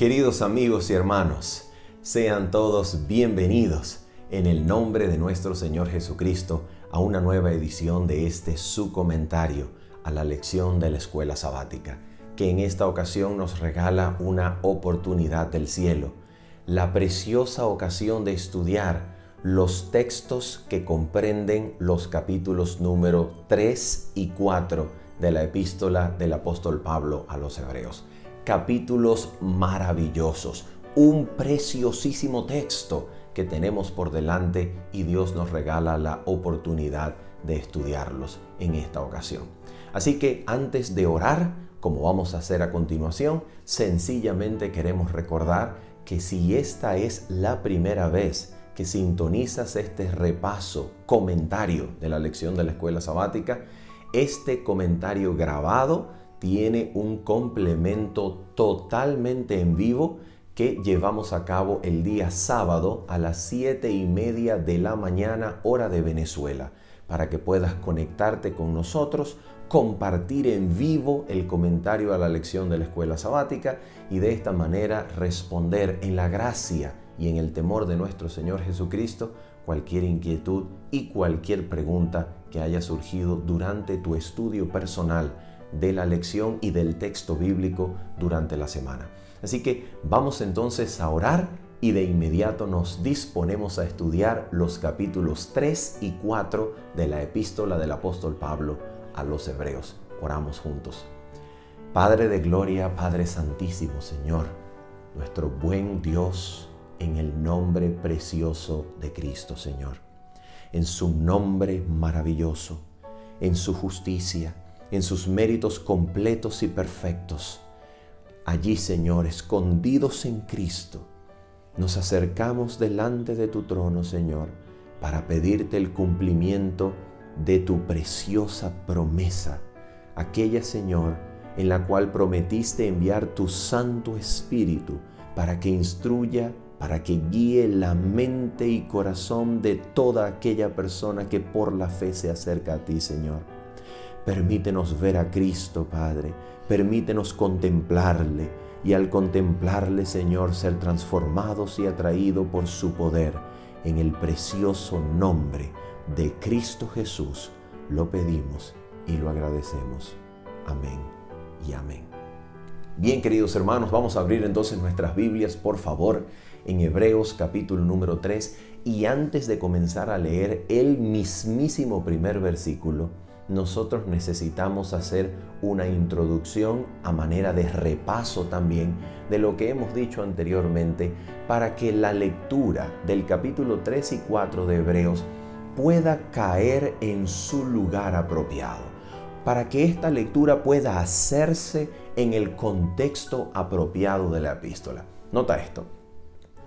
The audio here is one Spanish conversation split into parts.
Queridos amigos y hermanos, sean todos bienvenidos en el nombre de nuestro Señor Jesucristo a una nueva edición de su comentario a la lección de la escuela sabática, que en esta ocasión nos regala una oportunidad del cielo, la preciosa ocasión de estudiar los textos que comprenden los capítulos número 3 y 4 de la epístola del apóstol Pablo a los Hebreos. Capítulos maravillosos, un preciosísimo texto que tenemos por delante y Dios nos regala la oportunidad de estudiarlos en esta ocasión. Así que antes de orar, como vamos a hacer a continuación, sencillamente queremos recordar que si esta es la primera vez que sintonizas este repaso, comentario de la lección de la escuela sabática, este comentario grabado tiene un complemento totalmente en vivo que llevamos a cabo el día sábado a las 7:30 de la mañana, hora de Venezuela, para que puedas conectarte con nosotros, compartir en vivo el comentario a la lección de la escuela sabática y de esta manera responder en la gracia y en el temor de nuestro Señor Jesucristo cualquier inquietud y cualquier pregunta que haya surgido durante tu estudio personal de la lección y del texto bíblico durante la semana. Así que vamos entonces a orar y de inmediato nos disponemos a estudiar los capítulos 3 y 4 de la epístola del apóstol Pablo a los Hebreos. Oramos juntos. Padre de gloria, Padre santísimo, Señor, nuestro buen Dios, en el nombre precioso de Cristo, Señor, en su nombre maravilloso, en su justicia, en sus méritos completos y perfectos. Allí, Señor, escondidos en Cristo, nos acercamos delante de tu trono, Señor, para pedirte el cumplimiento de tu preciosa promesa, aquella, Señor, en la cual prometiste enviar tu Santo Espíritu para que instruya, para que guíe la mente y corazón de toda aquella persona que por la fe se acerca a ti, Señor. Permítenos ver a Cristo, Padre. Permítenos contemplarle y al contemplarle, Señor, ser transformados y atraídos por su poder. En el precioso nombre de Cristo Jesús lo pedimos y lo agradecemos. Amén y amén. Bien, queridos hermanos, vamos a abrir entonces nuestras Biblias, por favor, en Hebreos capítulo número 3. Y antes de comenzar a leer el mismísimo primer versículo, nosotros necesitamos hacer una introducción a manera de repaso también de lo que hemos dicho anteriormente para que la lectura del capítulo 3 y 4 de Hebreos pueda caer en su lugar apropiado, para que esta lectura pueda hacerse en el contexto apropiado de la epístola. Nota esto.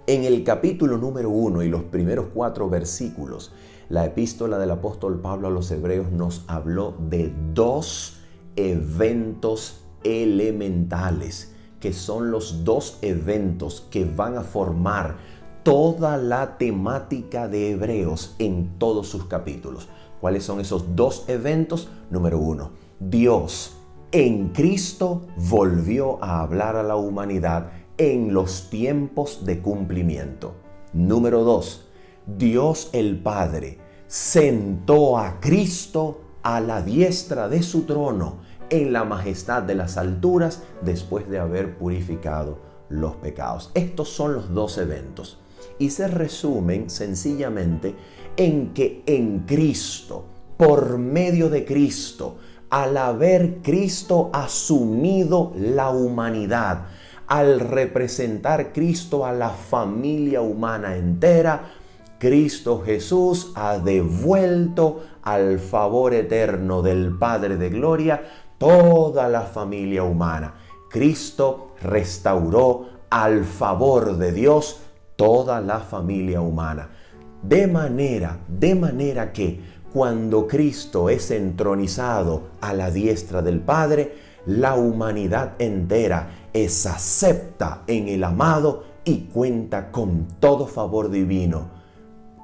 En el capítulo número 1 y los primeros 4 versículos, la epístola del apóstol Pablo a los Hebreos nos habló de 2 eventos elementales, que son los 2 eventos que van a formar toda la temática de Hebreos en todos sus capítulos. ¿Cuáles son esos 2 eventos? Número 1, Dios en Cristo volvió a hablar a la humanidad en los tiempos de cumplimiento. Número 2, Dios el Padre sentó a Cristo a la diestra de su trono en la majestad de las alturas después de haber purificado los pecados. Estos son los 2 eventos y se resumen sencillamente en que en Cristo, por medio de Cristo, al haber Cristo asumido la humanidad, al representar Cristo a la familia humana entera, Cristo Jesús ha devuelto al favor eterno del Padre de Gloria toda la familia humana. Cristo restauró al favor de Dios toda la familia humana. De manera que cuando Cristo es entronizado a la diestra del Padre, la humanidad entera es acepta en el amado y cuenta con todo favor divino,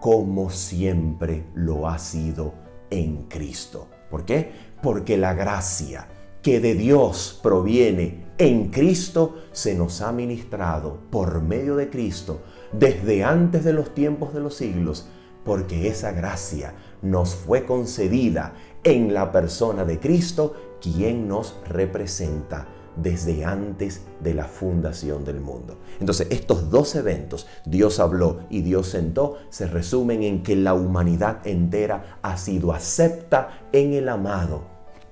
como siempre lo ha sido en Cristo. ¿Por qué? Porque la gracia que de Dios proviene en Cristo se nos ha ministrado por medio de Cristo desde antes de los tiempos de los siglos, porque esa gracia nos fue concedida en la persona de Cristo, quien nos representa desde antes de la fundación del mundo. Entonces, estos dos eventos, Dios habló y Dios sentó, se resumen en que la humanidad entera ha sido acepta en el amado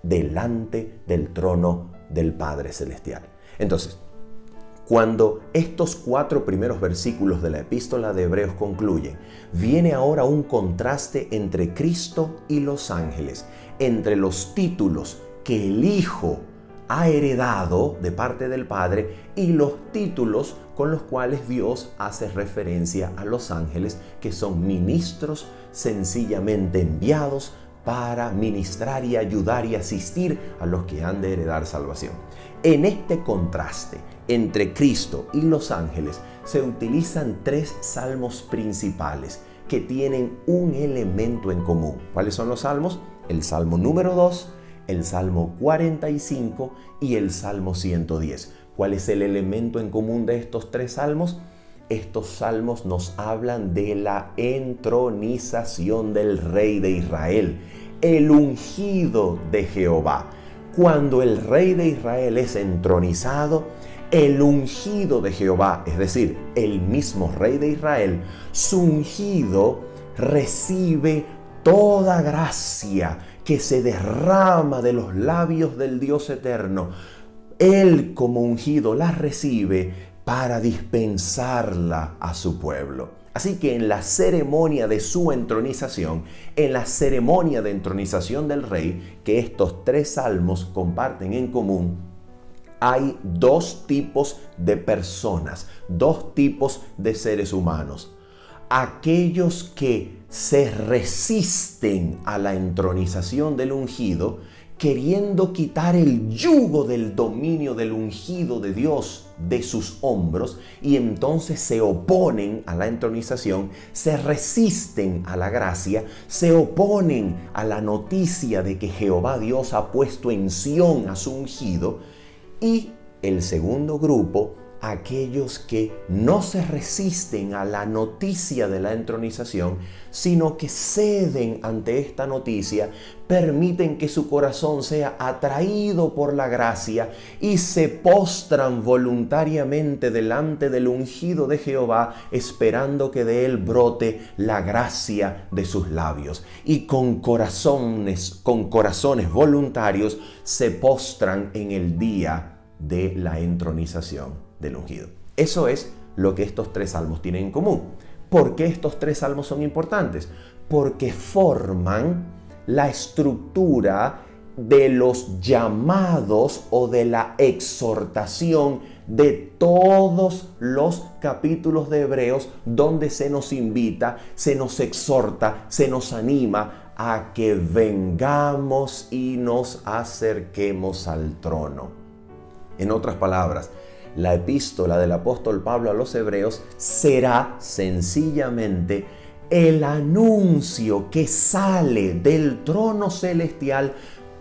delante del trono del Padre Celestial. Entonces, cuando estos 4 primeros versículos de la epístola de Hebreos concluyen, viene ahora un contraste entre Cristo y los ángeles, entre los títulos que el Hijo ha heredado de parte del Padre y los títulos con los cuales Dios hace referencia a los ángeles, que son ministros sencillamente enviados para ministrar y ayudar y asistir a los que han de heredar salvación. En este contraste entre Cristo y los ángeles se utilizan 3 salmos principales que tienen un elemento en común. ¿Cuáles son los salmos? El Salmo número 2, el Salmo 45 y el Salmo 110. ¿Cuál es el elemento en común de estos 3 salmos? Estos salmos nos hablan de la entronización del Rey de Israel, el ungido de Jehová. Cuando el Rey de Israel es entronizado, el ungido de Jehová, es decir, el mismo Rey de Israel, su ungido recibe toda gracia que se derrama de los labios del Dios eterno. Él como ungido la recibe para dispensarla a su pueblo. Así que en la ceremonia de su entronización, en la ceremonia de entronización del rey, que estos 3 salmos comparten en común, hay 2 tipos de personas, 2 tipos de seres humanos. Aquellos que se resisten a la entronización del ungido, queriendo quitar el yugo del dominio del ungido de Dios de sus hombros, y entonces se oponen a la entronización, se resisten a la gracia, se oponen a la noticia de que Jehová Dios ha puesto en Sión a su ungido. Y el segundo grupo, aquellos que no se resisten a la noticia de la entronización, sino que ceden ante esta noticia, permiten que su corazón sea atraído por la gracia y se postran voluntariamente delante del ungido de Jehová, esperando que de él brote la gracia de sus labios. Y con corazones voluntarios se postran en el día de la entronización del ungido. Eso es lo que estos 3 salmos tienen en común. ¿Por qué estos 3 salmos son importantes? Porque forman la estructura de los llamados o de la exhortación de todos los capítulos de Hebreos, donde se nos invita, se nos exhorta, se nos anima a que vengamos y nos acerquemos al trono. En otras palabras, la epístola del apóstol Pablo a los Hebreos será sencillamente el anuncio que sale del trono celestial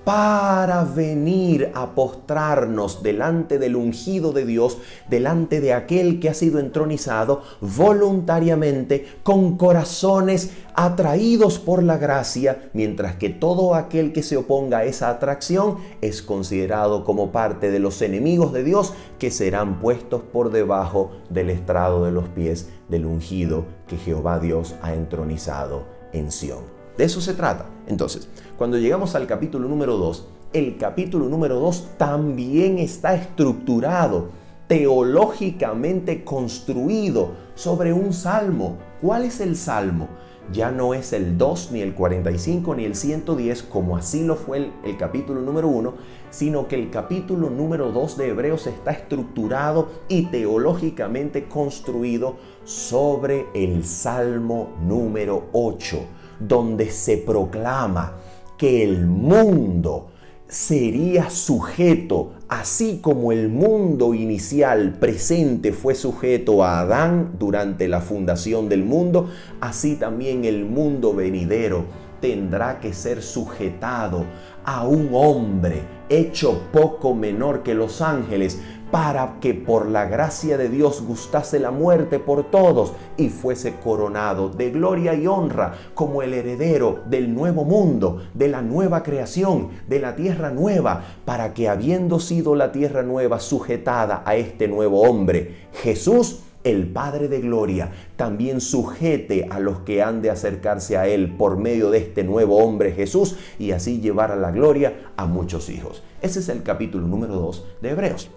para venir a postrarnos delante del ungido de Dios, delante de aquel que ha sido entronizado voluntariamente, con corazones atraídos por la gracia, mientras que todo aquel que se oponga a esa atracción es considerado como parte de los enemigos de Dios, que serán puestos por debajo del estrado de los pies del ungido que Jehová Dios ha entronizado en Sión. De eso se trata. Entonces, cuando llegamos al capítulo número 2, el capítulo número 2 también está estructurado, teológicamente construido sobre un salmo. ¿Cuál es el salmo? Ya no es el 2, ni el 45, ni el 110, como así lo fue el capítulo número 1, sino que el capítulo número 2 de Hebreos está estructurado y teológicamente construido sobre el salmo número 8, donde se proclama que el mundo sería sujeto, así como el mundo inicial presente fue sujeto a Adán durante la fundación del mundo, así también el mundo venidero tendrá que ser sujetado a un hombre hecho poco menor que los ángeles, para que por la gracia de Dios gustase la muerte por todos y fuese coronado de gloria y honra como el heredero del nuevo mundo, de la nueva creación, de la tierra nueva, para que habiendo sido la tierra nueva sujetada a este nuevo hombre, Jesús, el Padre de gloria, también sujete a los que han de acercarse a Él por medio de este nuevo hombre Jesús, y así llevar a la gloria a muchos hijos. Ese es el capítulo número 2 de Hebreos.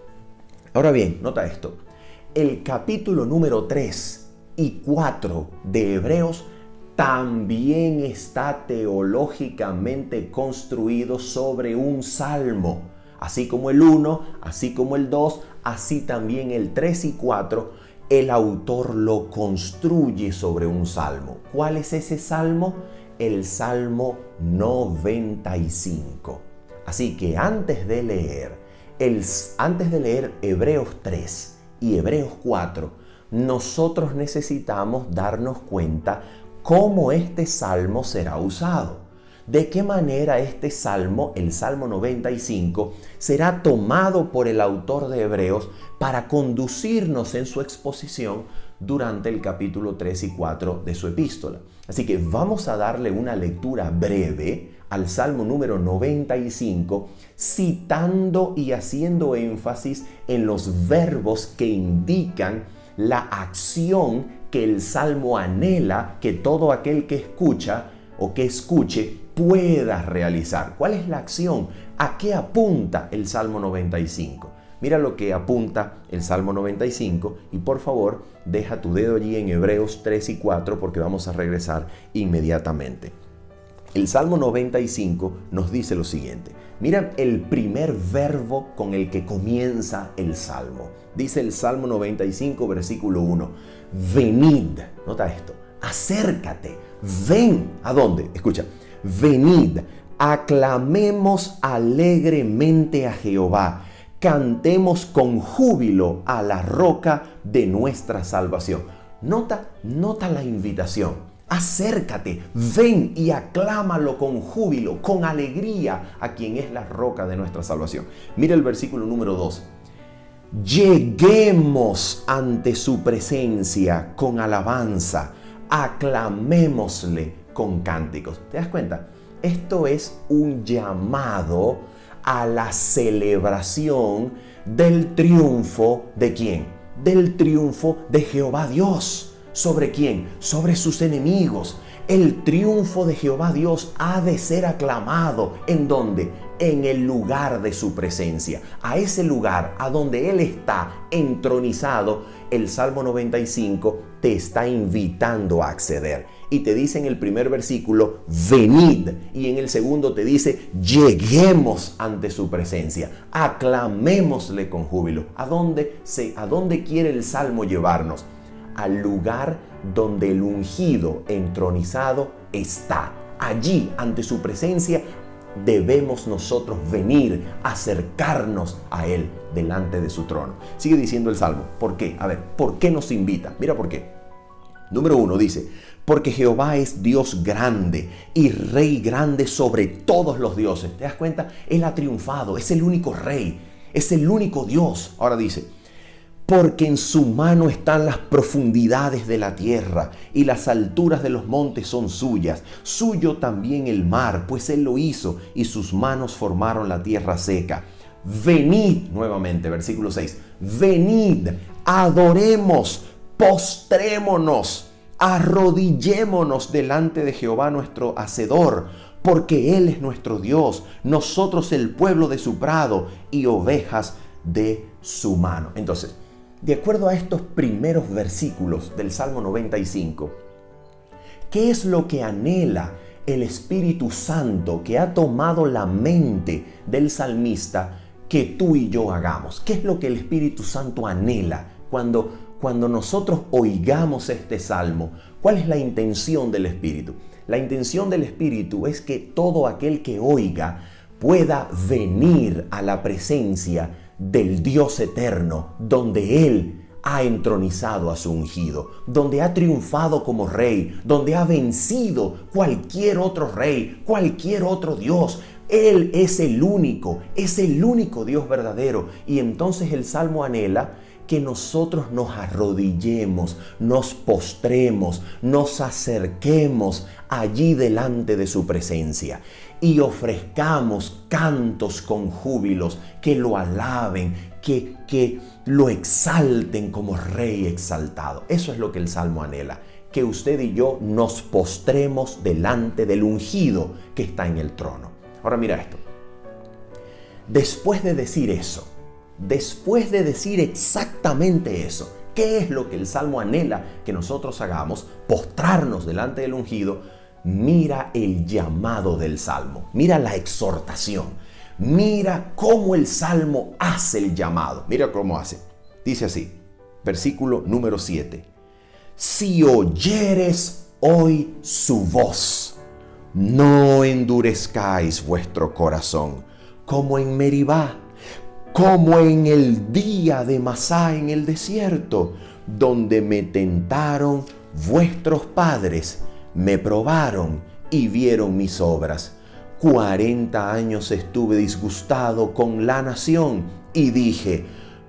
Ahora bien, nota esto. El capítulo número 3 y 4 de Hebreos también está teológicamente construido sobre un salmo. Así como el 1, así como el 2, así también el 3 y 4, el autor lo construye sobre un salmo. ¿Cuál es ese salmo? El Salmo 95. Así que antes de leer Hebreos 3 y Hebreos 4, nosotros necesitamos darnos cuenta cómo este salmo será usado. De qué manera este salmo, el Salmo 95, será tomado por el autor de Hebreos para conducirnos en su exposición durante el capítulo 3 y 4 de su epístola. Así que vamos a darle una lectura breve al Salmo número 95, citando y haciendo énfasis en los verbos que indican la acción que el Salmo anhela que todo aquel que escucha o que escuche pueda realizar. ¿Cuál es la acción? ¿A qué apunta el Salmo 95? Mira lo que apunta el Salmo 95 y por favor deja tu dedo allí en Hebreos 3 y 4 porque vamos a regresar inmediatamente. El Salmo 95 nos dice lo siguiente. Mira el primer verbo con el que comienza el Salmo. Dice el Salmo 95, versículo 1. Venid. Nota esto. Acércate. Ven. ¿A dónde? Escucha. Venid. Aclamemos alegremente a Jehová. Cantemos con júbilo a la roca de nuestra salvación. Nota la invitación. Acércate, ven y aclámalo con júbilo, con alegría a quien es la roca de nuestra salvación. Mira el versículo número 2. Lleguemos ante su presencia con alabanza, aclamémosle con cánticos. ¿Te das cuenta? Esto es un llamado a la celebración del triunfo ¿de quién? Del triunfo de Jehová Dios. ¿Sobre quién? Sobre sus enemigos. El triunfo de Jehová Dios ha de ser aclamado. ¿En dónde? En el lugar de su presencia. A ese lugar a donde Él está entronizado, el Salmo 95 te está invitando a acceder. Y te dice en el primer versículo, venid. Y en el segundo te dice, lleguemos ante su presencia. Aclamémosle con júbilo. ¿A dónde quiere el Salmo llevarnos? Al lugar donde el ungido entronizado está. Allí, ante su presencia, debemos nosotros venir, acercarnos a Él delante de su trono. Sigue diciendo el Salmo. ¿Por qué? A ver, ¿por qué nos invita? Mira por qué. Número 1 dice, porque Jehová es Dios grande y Rey grande sobre todos los dioses. ¿Te das cuenta? Él ha triunfado, es el único Rey, es el único Dios. Ahora dice, porque en su mano están las profundidades de la tierra y las alturas de los montes son suyas. Suyo también el mar, pues Él lo hizo y sus manos formaron la tierra seca. Venid, nuevamente, versículo 6. Venid, adoremos, postrémonos, arrodillémonos delante de Jehová nuestro Hacedor, porque Él es nuestro Dios, nosotros el pueblo de su prado y ovejas de su mano. Entonces, de acuerdo a estos primeros versículos del Salmo 95, ¿qué es lo que anhela el Espíritu Santo que ha tomado la mente del salmista que tú y yo hagamos? ¿Qué es lo que el Espíritu Santo anhela cuando nosotros oigamos este salmo? ¿Cuál es la intención del Espíritu? La intención del Espíritu es que todo aquel que oiga pueda venir a la presencia del Dios eterno, donde Él ha entronizado a su ungido, donde ha triunfado como rey, donde ha vencido cualquier otro rey, cualquier otro Dios. Él es el único Dios verdadero. Y entonces el Salmo anhela que nosotros nos arrodillemos, nos postremos, nos acerquemos allí delante de su presencia y ofrezcamos cantos con júbilos que lo alaben, que lo exalten como Rey exaltado. Eso es lo que el Salmo anhela, que usted y yo nos postremos delante del ungido que está en el trono. Ahora mira esto. Después de decir eso, después de decir exactamente eso, ¿qué es lo que el Salmo anhela que nosotros hagamos? Postrarnos delante del ungido. Mira el llamado del Salmo, mira la exhortación, mira cómo el Salmo hace el llamado. Mira cómo hace. Dice así, versículo número 7. Si oyeres hoy su voz, no endurezcáis vuestro corazón, como en Meribá, como en el día de Masá en el desierto, donde me tentaron vuestros padres, me probaron y vieron mis obras. 40 años estuve disgustado con la nación y dije,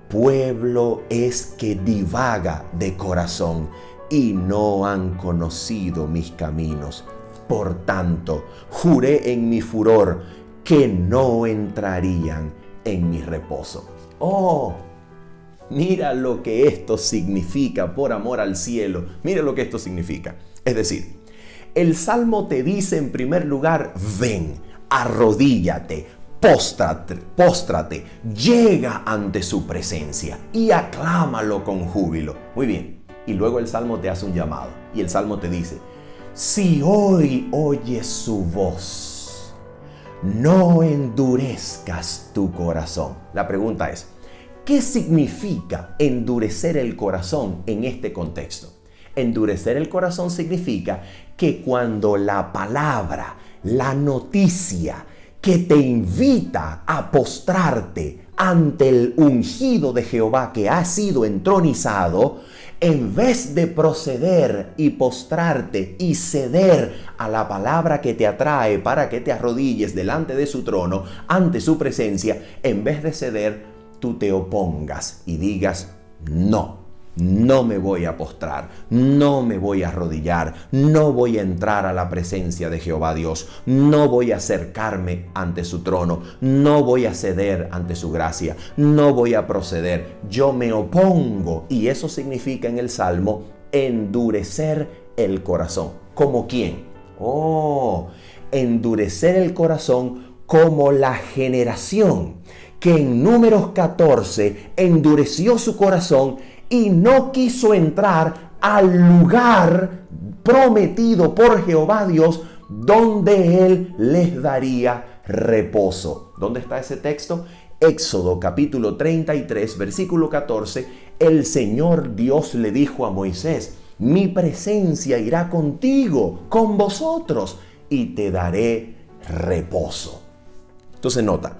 pueblo es que divaga de corazón y no han conocido mis caminos. Por tanto, juré en mi furor que no entrarían en mi reposo. Oh, mira lo que esto significa por amor al cielo. Mira lo que esto significa. Es decir, el Salmo te dice en primer lugar, ven, arrodíllate, póstrate, llega ante su presencia y aclámalo con júbilo. Muy bien. Y luego el Salmo te hace un llamado y el Salmo te dice, si hoy oyes su voz, no endurezcas tu corazón. La pregunta es, ¿qué significa endurecer el corazón en este contexto? Endurecer el corazón significa que cuando la palabra, la noticia que te invita a postrarte ante el ungido de Jehová que ha sido entronizado, en vez de proceder y postrarte y ceder a la palabra que te atrae para que te arrodilles delante de su trono, ante su presencia, en vez de ceder, tú te opongas y digas, no me voy a postrar, no me voy a arrodillar, no voy a entrar a la presencia de Jehová Dios, no voy a acercarme ante su trono, no voy a ceder ante su gracia, no voy a proceder, yo me opongo. Y eso significa en el Salmo endurecer el corazón. ¿Como quién? Endurecer el corazón como la generación que en Números 14 endureció su corazón y no quiso entrar al lugar prometido por Jehová Dios, donde Él les daría reposo. ¿Dónde está ese texto? Éxodo capítulo 33, versículo 14. El Señor Dios le dijo a Moisés, mi presencia irá contigo, con vosotros, y te daré reposo. Entonces nota,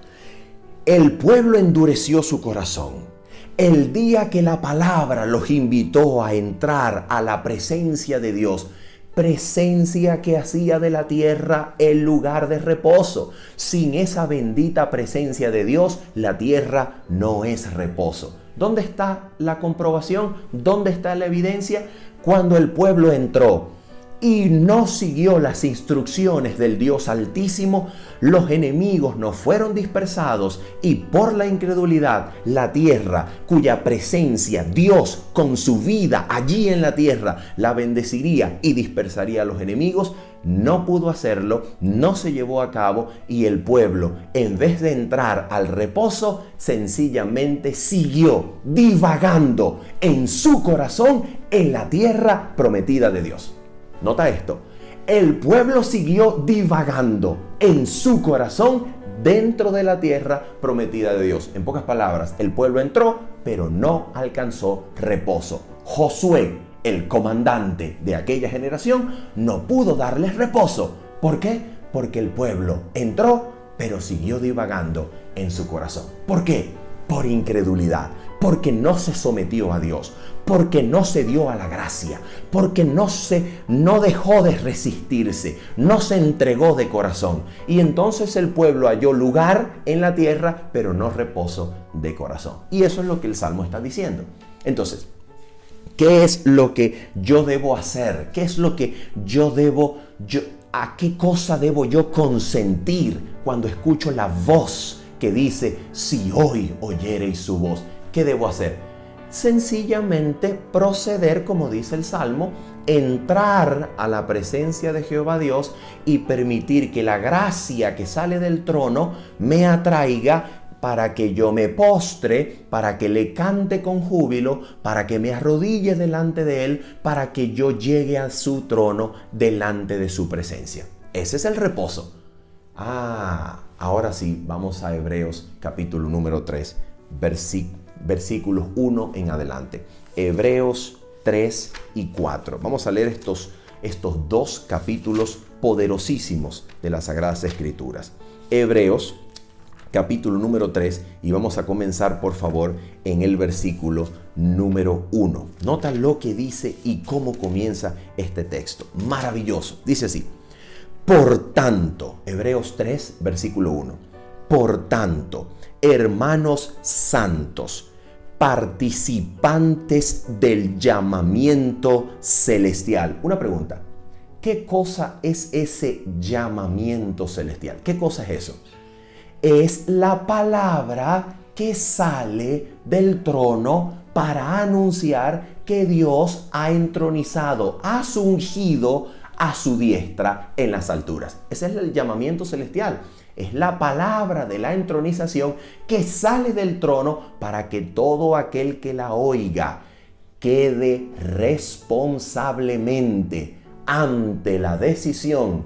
el pueblo endureció su corazón. El día que la palabra los invitó a entrar a la presencia de Dios, presencia que hacía de la tierra el lugar de reposo. Sin esa bendita presencia de Dios, la tierra no es reposo. ¿Dónde está la comprobación? ¿Dónde está la evidencia? Cuando el pueblo entró y no siguió las instrucciones del Dios Altísimo, los enemigos no fueron dispersados y por la incredulidad la tierra, cuya presencia Dios con su vida allí en la tierra la bendeciría y dispersaría a los enemigos, no pudo hacerlo, no se llevó a cabo y el pueblo, en vez de entrar al reposo, sencillamente siguió divagando en su corazón en la tierra prometida de Dios. Nota esto, el pueblo siguió divagando en su corazón dentro de la tierra prometida de Dios. En pocas palabras, el pueblo entró, pero no alcanzó reposo. Josué, el comandante de aquella generación, no pudo darles reposo. ¿Por qué? Porque el pueblo entró, pero siguió divagando en su corazón. ¿Por qué? por incredulidad, porque no se sometió a Dios, porque no se dio a la gracia, porque no dejó de resistirse, no se entregó de corazón. Y entonces el pueblo halló lugar en la tierra, pero no reposo de corazón. Y eso es lo que el Salmo está diciendo. Entonces, ¿qué es lo que yo debo hacer? ¿Qué es lo que a qué cosa debo yo consentir cuando escucho la voz que dice, si hoy oyereis su voz? ¿Qué debo hacer? Sencillamente proceder, como dice el Salmo, entrar a la presencia de Jehová Dios y permitir que la gracia que sale del trono me atraiga para que yo me postre, para que le cante con júbilo, para que me arrodille delante de Él, para que yo llegue a su trono delante de su presencia. Ese es el reposo. Ahora sí, vamos a Hebreos capítulo número 3, versículos 1 en adelante. Hebreos 3 y 4. Vamos a leer estos dos capítulos poderosísimos de las Sagradas Escrituras. Hebreos capítulo número 3, y vamos a comenzar por favor en el versículo número 1. Nota lo que dice y cómo comienza este texto. Maravilloso. Dice así: por tanto, Hebreos 3, versículo 1. Por tanto, hermanos santos, participantes del llamamiento celestial. Una pregunta: ¿qué cosa es ese llamamiento celestial? ¿Qué cosa es eso? Es la palabra que sale del trono para anunciar que Dios ha entronizado, ha ungido a su diestra en las alturas. Ese es el llamamiento celestial. Es la palabra de la entronización que sale del trono para que todo aquel que la oiga quede responsablemente ante la decisión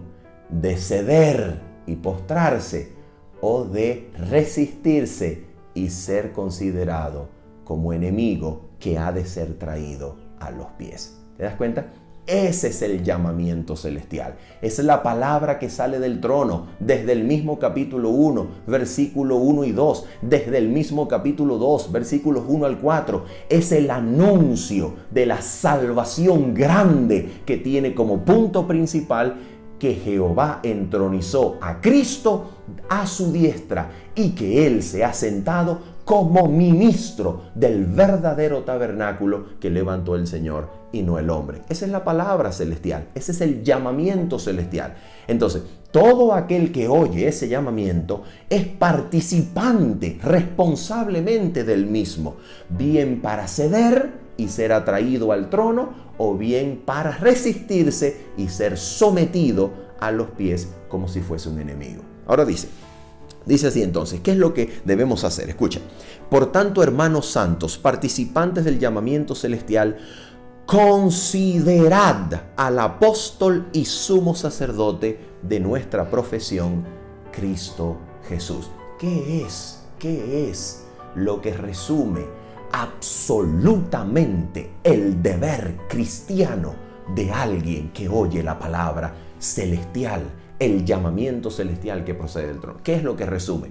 de ceder y postrarse o de resistirse y ser considerado como enemigo que ha de ser traído a los pies. ¿Te das cuenta? Ese es el llamamiento celestial. Esa es la palabra que sale del trono desde el mismo capítulo 1, versículo 1 y 2, desde el mismo capítulo 2, versículos 1 al 4. Es el anuncio de la salvación grande que tiene como punto principal que Jehová entronizó a Cristo a su diestra y que Él se ha sentado como ministro del verdadero tabernáculo que levantó el Señor y no el hombre. Esa es la palabra celestial, ese es el llamamiento celestial. Entonces, todo aquel que oye ese llamamiento es participante responsablemente del mismo, bien para ceder y ser atraído al trono, o bien para resistirse y ser sometido a los pies como si fuese un enemigo. Ahora dice así entonces, ¿qué es lo que debemos hacer? Escucha: por tanto, hermanos santos, participantes del llamamiento celestial, considerad al apóstol y sumo sacerdote de nuestra profesión, Cristo Jesús. ¿Qué es lo que resume absolutamente el deber cristiano de alguien que oye la palabra celestial, el llamamiento celestial que procede del trono? ¿Qué es lo que resume?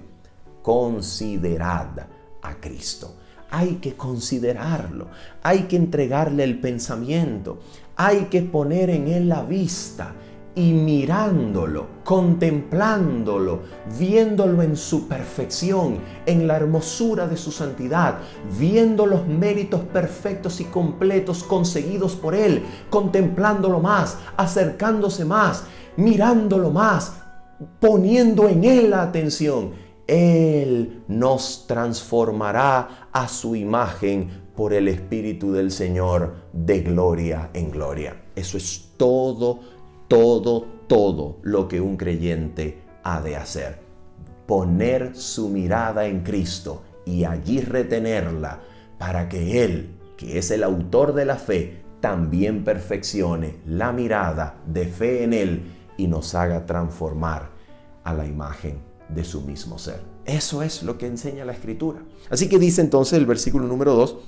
Considerad a Cristo. Hay que considerarlo, hay que entregarle el pensamiento, hay que poner en él la vista y mirándolo, contemplándolo, viéndolo en su perfección, en la hermosura de su santidad, viendo los méritos perfectos y completos conseguidos por Él, contemplándolo más, acercándose más, mirándolo más, poniendo en Él la atención. Él nos transformará a su imagen por el Espíritu del Señor de gloria en gloria. Eso es todo lo que un creyente ha de hacer. Poner su mirada en Cristo y allí retenerla para que Él, que es el autor de la fe, también perfeccione la mirada de fe en Él y nos haga transformar a la imagen de su mismo ser. Eso es lo que enseña la Escritura. Así que dice entonces el versículo número 2,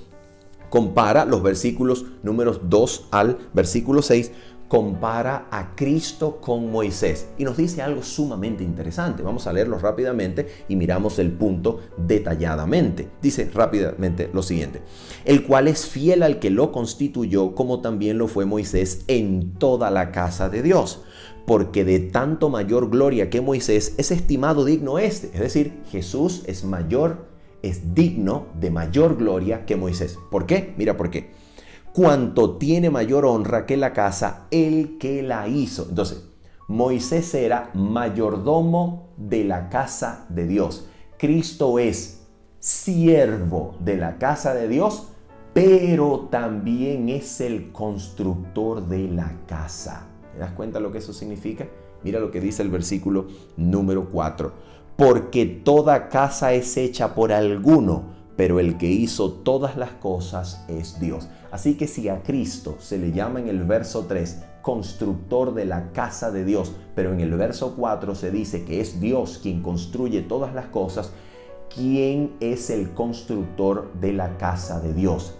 compara los versículos números 2 al versículo 6 compara a Cristo con Moisés y nos dice algo sumamente interesante. Vamos a leerlo rápidamente y miramos el punto detalladamente. Dice rápidamente lo siguiente: el cual es fiel al que lo constituyó, como también lo fue Moisés en toda la casa de Dios. Porque de tanto mayor gloria que Moisés es estimado digno este. Es decir, Jesús es digno de mayor gloria que Moisés. ¿Por qué? Mira por qué. Cuanto tiene mayor honra que la casa el que la hizo. Entonces, Moisés era mayordomo de la casa de Dios. Cristo es siervo de la casa de Dios, pero también es el constructor de la casa. ¿Te das cuenta lo que eso significa? Mira lo que dice el versículo número 4. Porque toda casa es hecha por alguno, pero el que hizo todas las cosas es Dios. Así que si a Cristo se le llama en el verso 3 constructor de la casa de Dios, pero en el verso 4 se dice que es Dios quien construye todas las cosas, ¿quién es el constructor de la casa de Dios?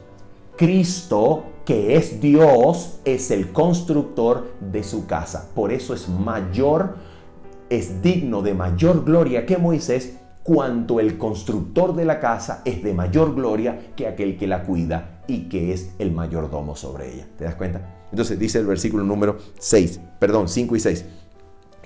Cristo, que es Dios, es el constructor de su casa. Por eso es digno de mayor gloria que Moisés, cuanto el constructor de la casa es de mayor gloria que aquel que la cuida y que es el mayordomo sobre ella. ¿Te das cuenta? Entonces dice el versículo número 5 y 6.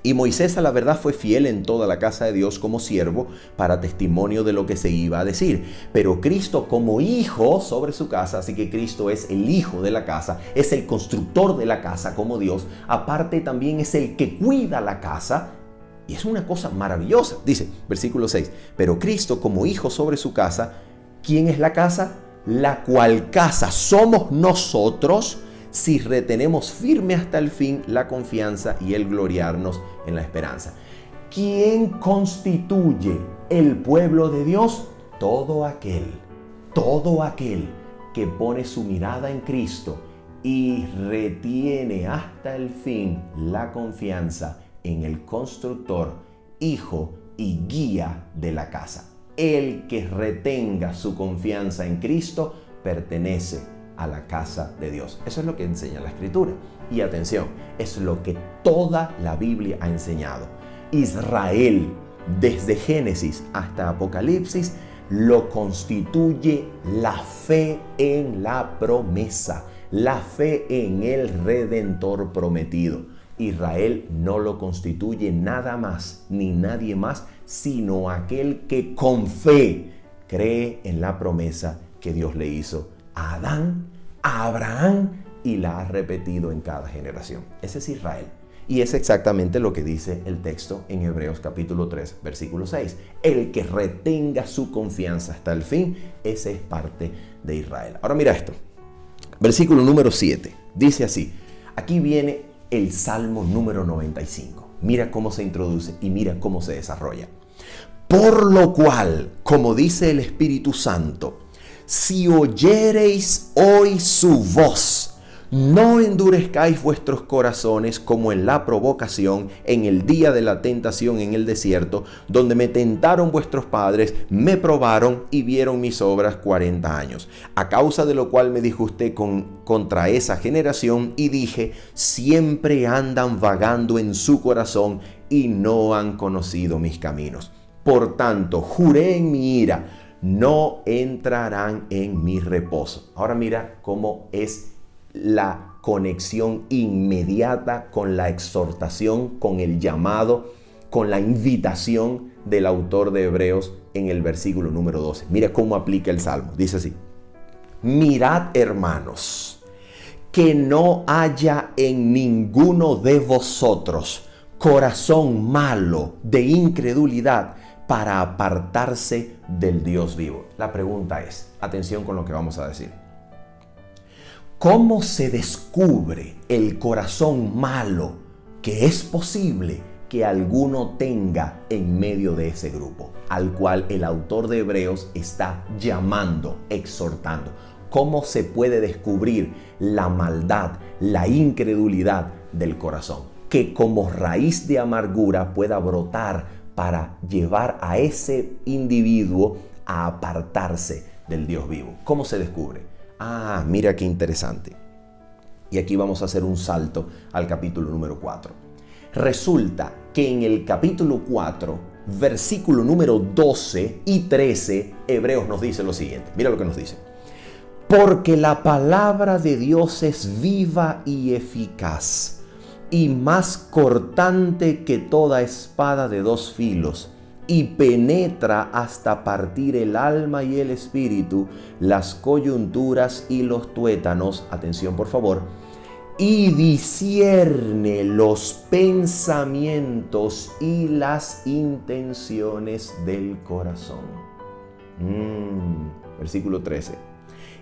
Y Moisés a la verdad fue fiel en toda la casa de Dios como siervo para testimonio de lo que se iba a decir. Pero Cristo como hijo sobre su casa, así que Cristo es el hijo de la casa, es el constructor de la casa como Dios. Aparte también es el que cuida la casa. Y es una cosa maravillosa. Dice, versículo 6, pero Cristo como hijo sobre su casa, ¿quién es la casa? La cual casa somos nosotros si retenemos firme hasta el fin la confianza y el gloriarnos en la esperanza. ¿Quién constituye el pueblo de Dios? Todo aquel que pone su mirada en Cristo y retiene hasta el fin la confianza en el constructor, hijo y guía de la casa. El que retenga su confianza en Cristo pertenece a la casa de Dios. Eso es lo que enseña la Escritura. Y atención, es lo que toda la Biblia ha enseñado. Israel, desde Génesis hasta Apocalipsis, lo constituye la fe en la promesa, la fe en el Redentor prometido. Israel no lo constituye nada más ni nadie más, sino aquel que con fe cree en la promesa que Dios le hizo a Adán, a Abraham, y la ha repetido en cada generación. Ese es Israel. Y es exactamente lo que dice el texto en Hebreos capítulo 3, versículo 6. El que retenga su confianza hasta el fin, ese es parte de Israel. Ahora mira esto. Versículo número 7. Dice así. Aquí viene el Salmo número 95. Mira cómo se introduce y mira cómo se desarrolla. Por lo cual, como dice el Espíritu Santo, si oyereis hoy su voz, no endurezcáis vuestros corazones como en la provocación, en el día de la tentación en el desierto, donde me tentaron vuestros padres, me probaron y vieron mis obras 40 años. A causa de lo cual me disgusté contra esa generación y dije, siempre andan vagando en su corazón y no han conocido mis caminos. Por tanto, juré en mi ira, no entrarán en mi reposo. Ahora mira cómo es la conexión inmediata con la exhortación, con el llamado, con la invitación del autor de Hebreos en el versículo número 12. Mira cómo aplica el Salmo. Dice así: mirad, hermanos, que no haya en ninguno de vosotros corazón malo de incredulidad para apartarse del Dios vivo. La pregunta es, atención con lo que vamos a decir. ¿Cómo se descubre el corazón malo que es posible que alguno tenga en medio de ese grupo, al cual el autor de Hebreos está llamando, exhortando? ¿Cómo se puede descubrir la maldad, la incredulidad del corazón? Que como raíz de amargura pueda brotar para llevar a ese individuo a apartarse del Dios vivo. ¿Cómo se descubre? Ah, mira qué interesante. Y aquí vamos a hacer un salto al capítulo número 4. Resulta que en el capítulo 4, versículo número 12 y 13, Hebreos nos dice lo siguiente. Mira lo que nos dice. Porque la palabra de Dios es viva y eficaz, y más cortante que toda espada de dos filos, y penetra hasta partir el alma y el espíritu, las coyunturas y los tuétanos, atención por favor, y discierne los pensamientos y las intenciones del corazón. Versículo 13.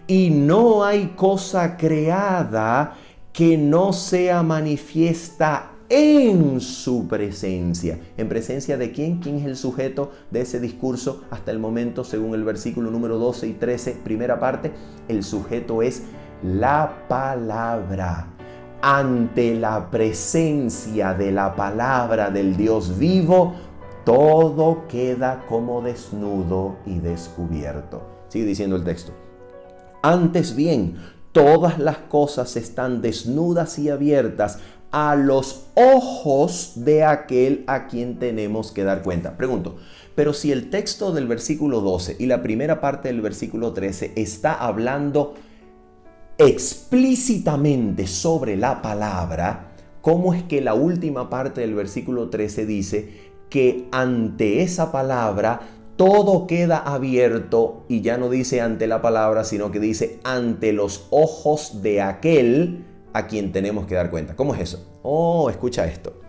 Y no hay cosa creada que no sea manifiesta en su presencia. ¿En presencia de quién? ¿Quién es el sujeto de ese discurso hasta el momento, según el versículo número 12 y 13, primera parte? El sujeto es la palabra. Ante la presencia de la palabra del Dios vivo, todo queda como desnudo y descubierto. Sigue diciendo el texto. Antes bien, todas las cosas están desnudas y abiertas a los ojos de aquel a quien tenemos que dar cuenta. Pregunto, pero si el texto del versículo 12 y la primera parte del versículo 13 está hablando explícitamente sobre la palabra, ¿cómo es que la última parte del versículo 13 dice que ante esa palabra todo queda abierto y ya no dice ante la palabra, sino que dice ante los ojos de aquel a quien tenemos que dar cuenta? ¿Cómo es eso? Oh, escucha esto.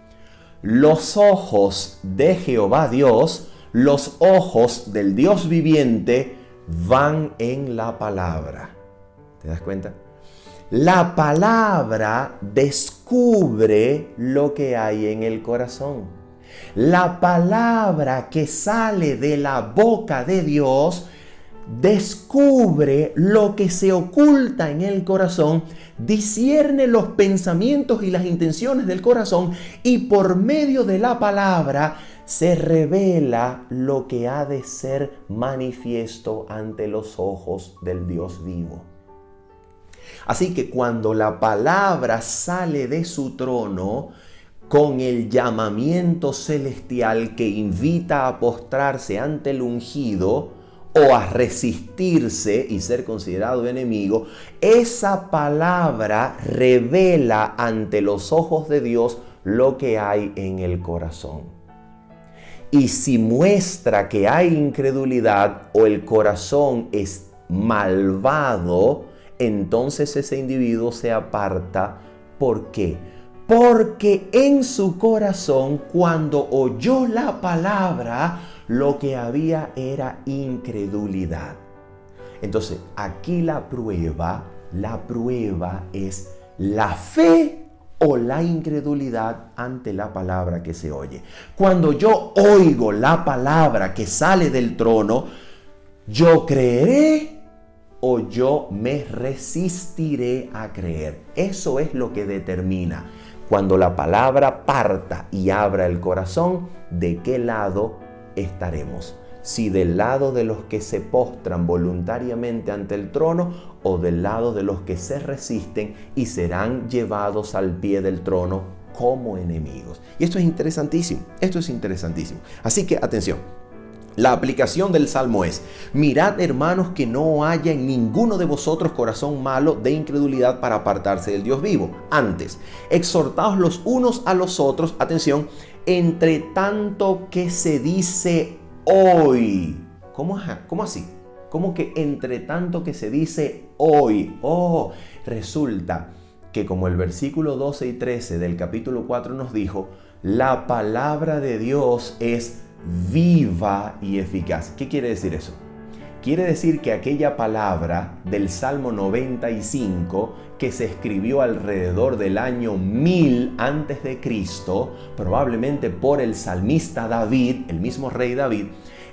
Los ojos de Jehová Dios, los ojos del Dios viviente van en la palabra. ¿Te das cuenta? La palabra descubre lo que hay en el corazón. La palabra que sale de la boca de Dios descubre lo que se oculta en el corazón, discierne los pensamientos y las intenciones del corazón y por medio de la palabra se revela lo que ha de ser manifiesto ante los ojos del Dios vivo. Así que cuando la palabra sale de su trono con el llamamiento celestial que invita a postrarse ante el ungido o a resistirse y ser considerado enemigo, esa palabra revela ante los ojos de Dios lo que hay en el corazón. Y si muestra que hay incredulidad o el corazón es malvado, entonces ese individuo se aparta. ¿Por qué? Porque en su corazón, cuando oyó la palabra, lo que había era incredulidad. Entonces, aquí la prueba es la fe o la incredulidad ante la palabra que se oye. Cuando yo oigo la palabra que sale del trono, yo creeré o yo me resistiré a creer. Eso es lo que determina cuando la palabra parta y abra el corazón, de qué lado estaremos. Si del lado de los que se postran voluntariamente ante el trono o del lado de los que se resisten y serán llevados al pie del trono como enemigos. Y esto es interesantísimo, Así que atención. La aplicación del Salmo es: mirad, hermanos, que no haya en ninguno de vosotros corazón malo de incredulidad para apartarse del Dios vivo. Antes, exhortaos los unos a los otros, atención, entre tanto que se dice hoy. ¿Cómo así? ¿Cómo que entre tanto que se dice hoy? Oh, resulta que como el versículo 12 y 13 del capítulo 4 nos dijo, la palabra de Dios es viva y eficaz. ¿Qué quiere decir eso? Quiere decir que aquella palabra del Salmo 95 que se escribió alrededor del año 1000 antes de Cristo, probablemente por el salmista David, el mismo rey David,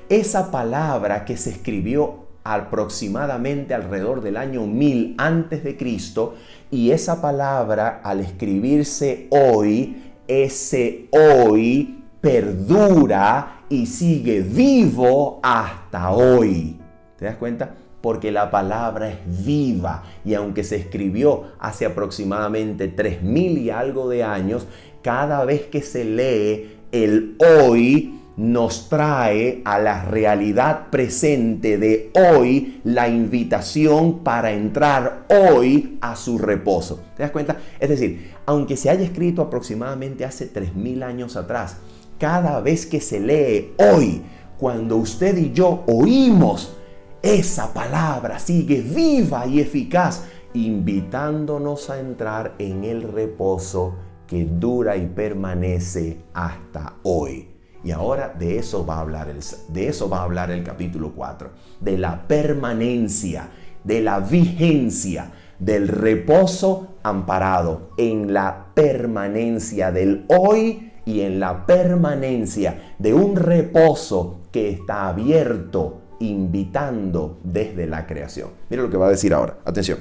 esa palabra que se escribió aproximadamente alrededor del año 1000 antes de Cristo, y esa palabra al escribirse hoy, ese hoy perdura y sigue vivo hasta hoy. ¿Te das cuenta? Porque la palabra es viva y aunque se escribió hace aproximadamente 3000 y algo de años, cada vez que se lee, el hoy nos trae a la realidad presente de hoy la invitación para entrar hoy a su reposo. ¿Te das cuenta? Es decir, aunque se haya escrito aproximadamente hace 3000 años atrás, cada vez que se lee hoy, cuando usted y yo oímos, esa palabra sigue viva y eficaz, invitándonos a entrar en el reposo que dura y permanece hasta hoy. Y ahora de eso va a hablar el capítulo 4, de la permanencia, de la vigencia, del reposo amparado en la permanencia del hoy y en la permanencia de un reposo que está abierto, invitando desde la creación. Mira lo que va a decir ahora. Atención.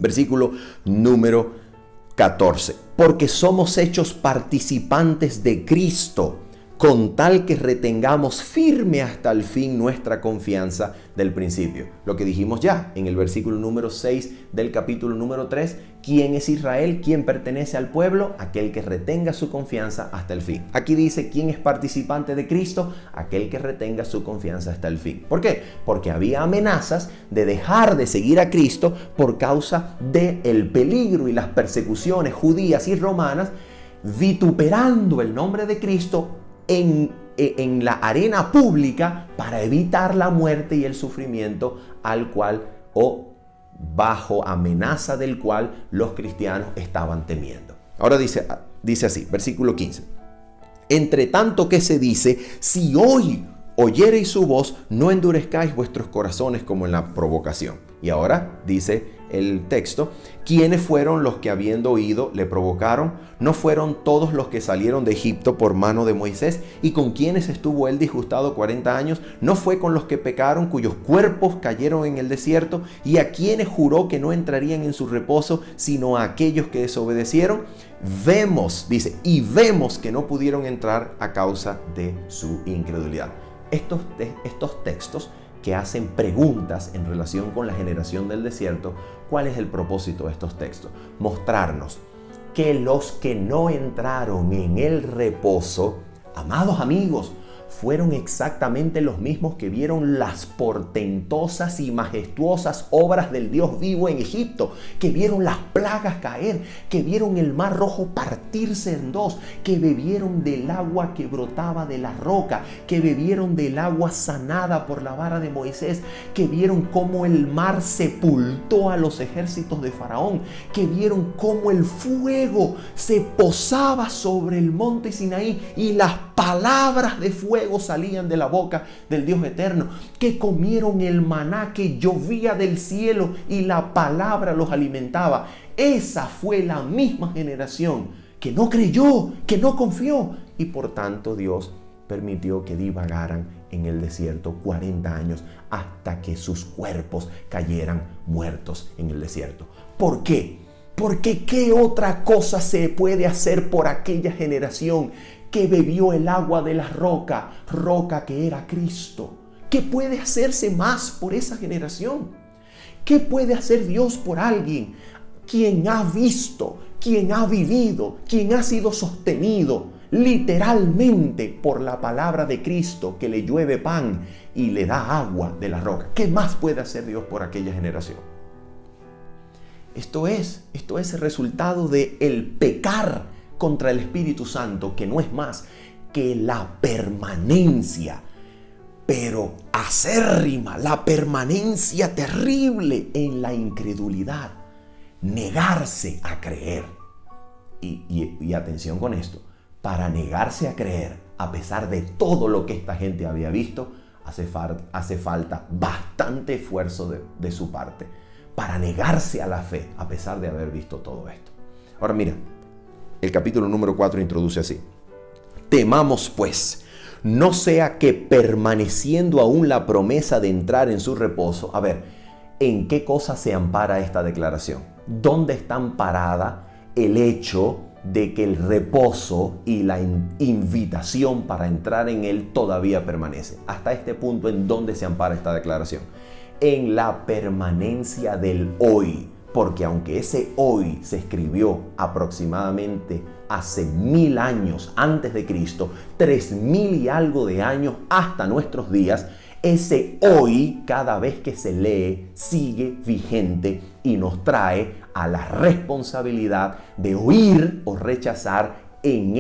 Versículo número 14. Porque somos hechos participantes de Cristo, con tal que retengamos firme hasta el fin nuestra confianza del principio. Lo que dijimos ya en el versículo número 6 del capítulo número 3. ¿Quién es Israel? ¿Quién pertenece al pueblo? Aquel que retenga su confianza hasta el fin. Aquí dice, ¿quién es participante de Cristo? Aquel que retenga su confianza hasta el fin. ¿Por qué? Porque había amenazas de dejar de seguir a Cristo por causa del peligro y las persecuciones judías y romanas, vituperando el nombre de Cristo en la arena pública para evitar la muerte y el sufrimiento al cual bajo amenaza del cual los cristianos estaban temiendo. Ahora dice así, versículo 15. Entre tanto que se dice, si hoy oyereis su voz, no endurezcáis vuestros corazones como en la provocación. Y ahora dice el texto, ¿quiénes fueron los que habiendo oído le provocaron? ¿No fueron todos los que salieron de Egipto por mano de Moisés? ¿Y con quienes estuvo él disgustado 40 años? ¿No fue con los que pecaron, cuyos cuerpos cayeron en el desierto? ¿Y a quienes juró que no entrarían en su reposo, sino a aquellos que desobedecieron? Vemos, dice, y vemos que no pudieron entrar a causa de su incredulidad. Estos textos que hacen preguntas en relación con la generación del desierto, ¿cuál es el propósito de estos textos? Mostrarnos que los que no entraron en el reposo, amados amigos, fueron exactamente los mismos que vieron las portentosas y majestuosas obras del Dios vivo en Egipto, que vieron las plagas caer, que vieron el mar rojo partirse en dos, que bebieron del agua que brotaba de la roca, que bebieron del agua sanada por la vara de Moisés, que vieron cómo el mar sepultó a los ejércitos de Faraón, que vieron cómo el fuego se posaba sobre el monte Sinaí y las palabras de fuego salían de la boca del Dios eterno, que comieron el maná que llovía del cielo y la palabra los alimentaba. Esa fue la misma generación que no creyó, que no confió, y por tanto Dios permitió que divagaran en el desierto 40 años hasta que sus cuerpos cayeran muertos en el desierto. ¿Por qué? Porque ¿qué otra cosa se puede hacer por aquella generación que bebió el agua de la roca que era Cristo? ¿Qué puede hacerse más por esa generación? ¿Qué puede hacer Dios por alguien quien ha visto, quien ha vivido, quien ha sido sostenido literalmente por la palabra de Cristo, que le llueve pan y le da agua de la roca? ¿Qué más puede hacer Dios por aquella generación? Esto es el resultado de el pecar contra el Espíritu Santo, que no es más que la permanencia, pero acérrima, la permanencia terrible en la incredulidad, negarse a creer. Y atención con esto, para negarse a creer, a pesar de todo lo que esta gente había visto, hace falta bastante esfuerzo de su parte, para negarse a la fe, a pesar de haber visto todo esto. Ahora mira, el capítulo número 4 introduce así: temamos pues, no sea que permaneciendo aún la promesa de entrar en su reposo. A ver, ¿en qué cosa se ampara esta declaración? ¿Dónde está amparada el hecho de que el reposo y la invitación para entrar en él todavía permanece? Hasta este punto, ¿en dónde se ampara esta declaración? en la permanencia del hoy. Porque aunque ese hoy se escribió aproximadamente hace 1000 años antes de Cristo, 3000 y algo de años hasta nuestros días, ese hoy, cada vez que se lee, sigue vigente y nos trae a la responsabilidad de oír o rechazar en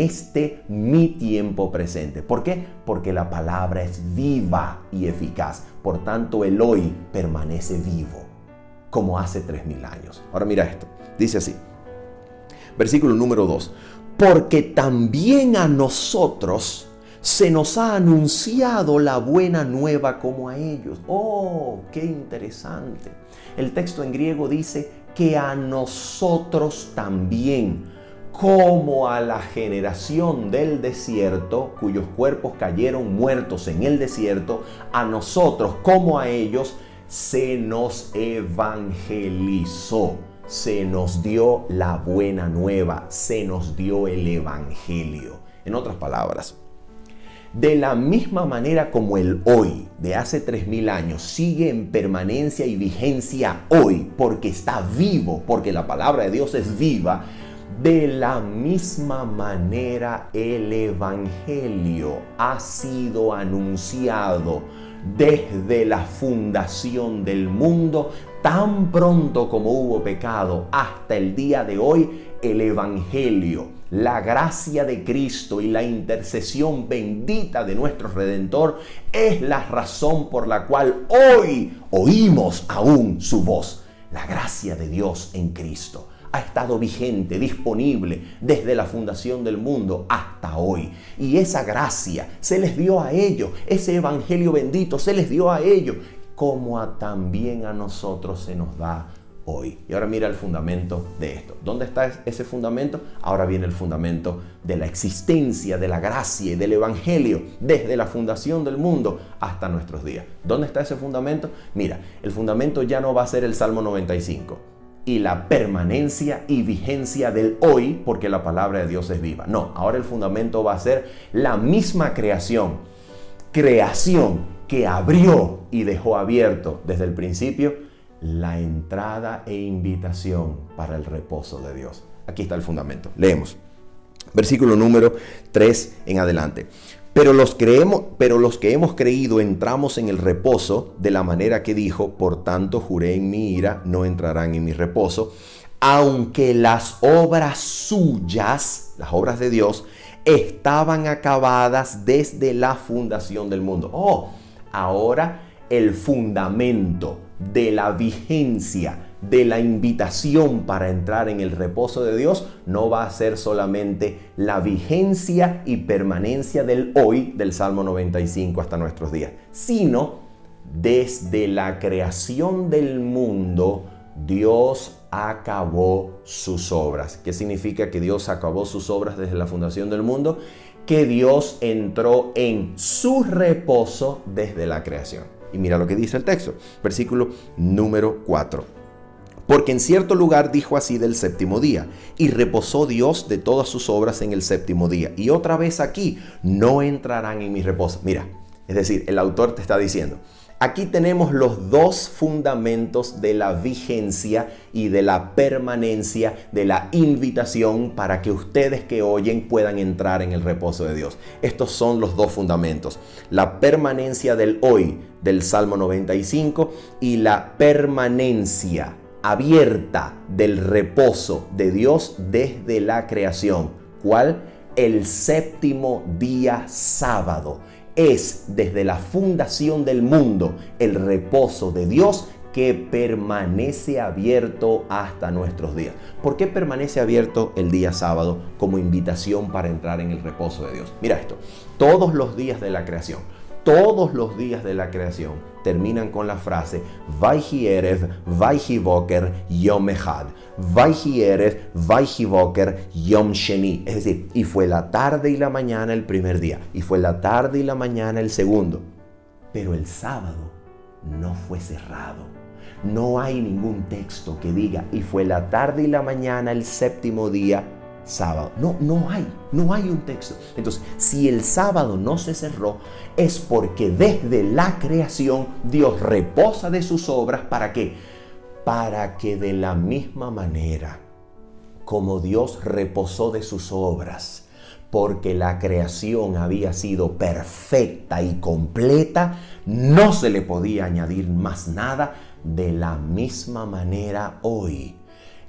mi tiempo presente. ¿Por qué? Porque la palabra es viva y eficaz. Por tanto, el hoy permanece vivo, como hace 3000 años. Ahora mira esto, dice así, versículo número 2. Porque también a nosotros se nos ha anunciado la buena nueva como a ellos. ¡Oh, qué interesante! El texto en griego dice que a nosotros también, como a la generación del desierto, cuyos cuerpos cayeron muertos en el desierto, a nosotros como a ellos se nos evangelizó. Se nos dio la buena nueva, se nos dio el evangelio. En otras palabras, de la misma manera como el hoy de hace 3000 años sigue en permanencia y vigencia hoy, porque está vivo, porque la palabra de Dios es viva, de la misma manera el evangelio ha sido anunciado desde la fundación del mundo. Tan pronto como hubo pecado hasta el día de hoy, el evangelio, la gracia de Cristo y la intercesión bendita de nuestro Redentor es la razón por la cual hoy oímos aún su voz. La gracia de Dios en Cristo ha estado vigente, disponible desde la fundación del mundo hasta hoy. Y esa gracia se les dio a ellos, ese evangelio bendito se les dio a ellos, como también a nosotros se nos da hoy. Y ahora mira el fundamento de esto. ¿Dónde está ese fundamento? Ahora viene el fundamento de la existencia, de la gracia y del evangelio desde la fundación del mundo hasta nuestros días. ¿Dónde está ese fundamento? Mira, el fundamento ya no va a ser el Salmo 95 y la permanencia y vigencia del hoy, porque la palabra de Dios es viva. No, ahora el fundamento va a ser la misma creación que abrió y dejó abierto desde el principio la entrada e invitación para el reposo de Dios. Aquí está el fundamento. Leemos. Versículo número 3 en adelante. Pero los que hemos creído entramos en el reposo de la manera que dijo, por tanto juré en mi ira, no entrarán en mi reposo, aunque las obras suyas, las obras de Dios, estaban acabadas desde la fundación del mundo. Ahora el fundamento de la vigencia, de la invitación para entrar en el reposo de Dios no va a ser solamente la vigencia y permanencia del hoy del Salmo 95 hasta nuestros días, sino desde la creación del mundo Dios acabó sus obras. ¿Qué significa que Dios acabó sus obras desde la fundación del mundo? Que Dios entró en su reposo desde la creación. Y mira lo que dice el texto, versículo número 4. Porque en cierto lugar dijo así del séptimo día, y reposó Dios de todas sus obras en el séptimo día. Y otra vez aquí, no entrarán en mi reposo. Mira, es decir, el autor te está diciendo, aquí tenemos los dos fundamentos de la vigencia y de la permanencia, de la invitación para que ustedes que oyen puedan entrar en el reposo de Dios. Estos son los dos fundamentos, la permanencia del hoy del Salmo 95 y la permanencia abierta del reposo de Dios desde la creación. ¿Cuál? El séptimo día sábado. Es desde la fundación del mundo el reposo de Dios que permanece abierto hasta nuestros días. ¿Por qué permanece abierto el día sábado como invitación para entrar en el reposo de Dios? Mira esto, todos los días de la creación terminan con la frase Vayhi Erev, Vayhi Boker, Yom Echad. Vayhi Erev, Vayhi Boker, Yom Sheni. Es decir, y fue la tarde y la mañana el primer día, y fue la tarde y la mañana el segundo. Pero el sábado no fue cerrado. No hay ningún texto que diga, y fue la tarde y la mañana el séptimo día, sábado. No hay un texto. Entonces, si el sábado no se cerró, es porque desde la creación Dios reposa de sus obras. ¿Para qué? Para que de la misma manera como Dios reposó de sus obras, porque la creación había sido perfecta y completa, no se le podía añadir más nada. De la misma manera hoy,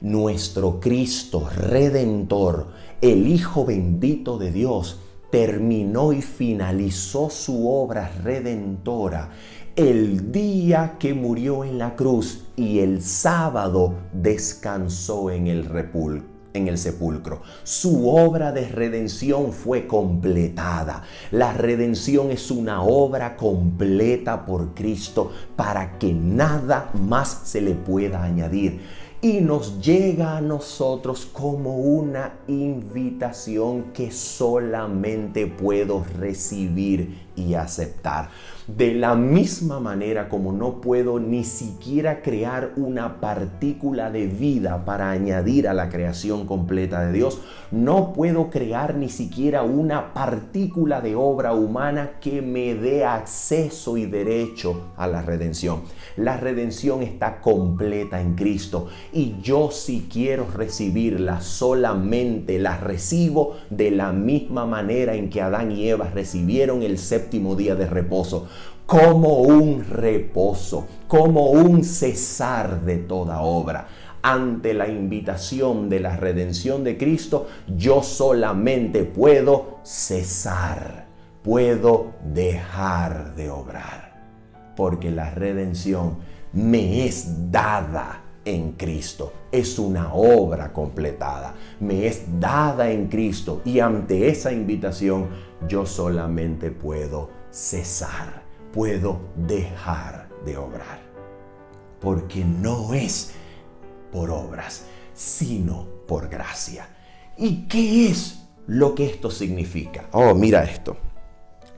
nuestro Cristo Redentor, el Hijo bendito de Dios, terminó y finalizó su obra redentora el día que murió en la cruz, y el sábado descansó en el sepulcro. Su obra de redención fue completada. La redención es una obra completa por Cristo, para que nada más se le pueda añadir. Y nos llega a nosotros como una invitación que solamente puedo recibir y aceptar. De la misma manera como no puedo ni siquiera crear una partícula de vida para añadir a la creación completa de Dios, no puedo crear ni siquiera una partícula de obra humana que me dé acceso y derecho a la redención. La redención está completa en Cristo, y yo, si quiero recibirla, solamente la recibo de la misma manera en que Adán y Eva recibieron el séptimo día de reposo, como un reposo, como un cesar de toda obra. Ante la invitación de la redención de Cristo, yo solamente puedo cesar, puedo dejar de obrar, porque la redención me es dada en Cristo. Es una obra completada, me es dada en Cristo, y ante esa invitación yo solamente puedo cesar, puedo dejar de obrar, porque no es por obras, sino por gracia. ¿Y qué es lo que esto significa? Oh, mira esto.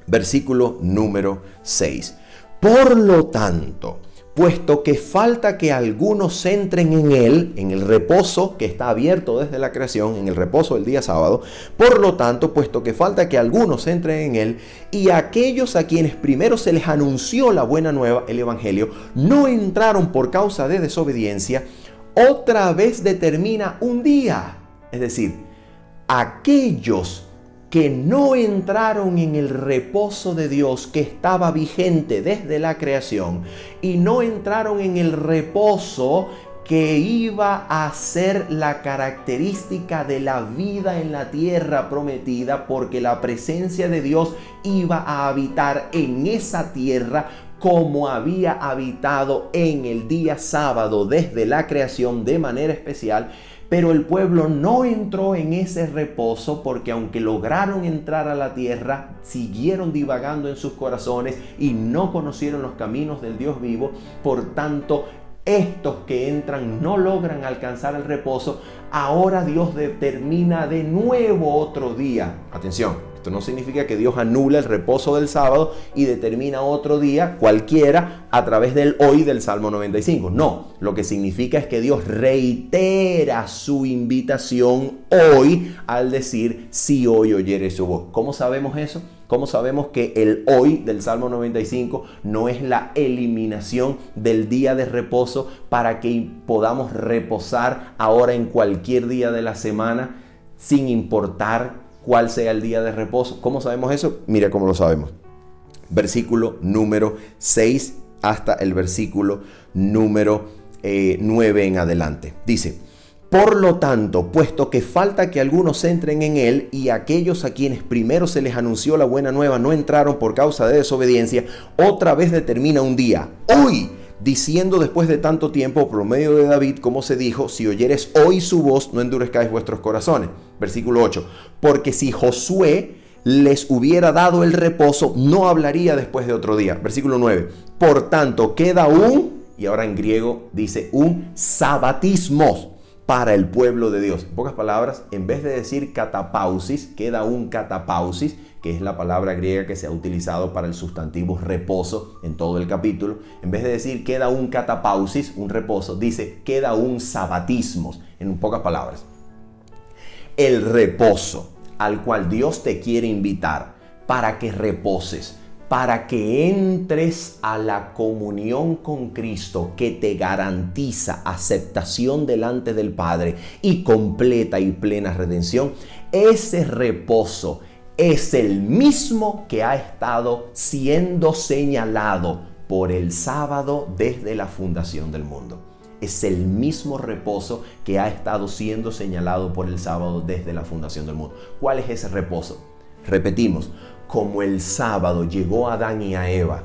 Versículo número 6. Por lo tanto, puesto que falta que algunos entren en él, en el reposo que está abierto desde la creación, en el reposo del día sábado, por lo tanto, puesto que falta que algunos entren en él, y aquellos a quienes primero se les anunció la buena nueva, el evangelio, no entraron por causa de desobediencia, otra vez determina un día. Es decir, aquellos que no entraron en el reposo de Dios que estaba vigente desde la creación, y no entraron en el reposo que iba a ser la característica de la vida en la tierra prometida, porque la presencia de Dios iba a habitar en esa tierra como había habitado en el día sábado desde la creación de manera especial. Pero el pueblo no entró en ese reposo, porque aunque lograron entrar a la tierra, siguieron divagando en sus corazones y no conocieron los caminos del Dios vivo. Por tanto, estos que entran no logran alcanzar el reposo. Ahora Dios determina de nuevo otro día. Atención. Esto no significa que Dios anula el reposo del sábado y determina otro día cualquiera a través del hoy del Salmo 95. No, lo que significa es que Dios reitera su invitación hoy al decir: si hoy oyeres su voz. ¿Cómo sabemos eso? ¿Cómo sabemos que el hoy del Salmo 95 no es la eliminación del día de reposo para que podamos reposar ahora en cualquier día de la semana sin importar cuál sea el día de reposo? ¿Cómo sabemos eso? Mira cómo lo sabemos. Versículo número 6 hasta el versículo número 9 en adelante. Dice: por lo tanto, puesto que falta que algunos entren en él, y aquellos a quienes primero se les anunció la buena nueva no entraron por causa de desobediencia, otra vez determina un día, hoy, diciendo después de tanto tiempo por medio de David, como se dijo: si oyeres hoy su voz, no endurezcáis vuestros corazones. Versículo 8. Porque si Josué les hubiera dado el reposo, no hablaría después de otro día. Versículo 9. Por tanto, queda y ahora en griego dice un sabatismo para el pueblo de Dios. En pocas palabras, en vez de decir catapausis, queda un catapausis, que es la palabra griega que se ha utilizado para el sustantivo reposo en todo el capítulo. En vez de decir queda un catapausis, un reposo, dice queda un sabatismo, en pocas palabras. El reposo al cual Dios te quiere invitar para que reposes, para que entres a la comunión con Cristo que te garantiza aceptación delante del Padre y completa y plena redención. Ese reposo es el mismo que ha estado siendo señalado por el sábado desde la fundación del mundo. Es el mismo reposo que ha estado siendo señalado por el sábado desde la fundación del mundo. ¿Cuál es ese reposo? Repetimos, como el sábado llegó a Adán y a Eva,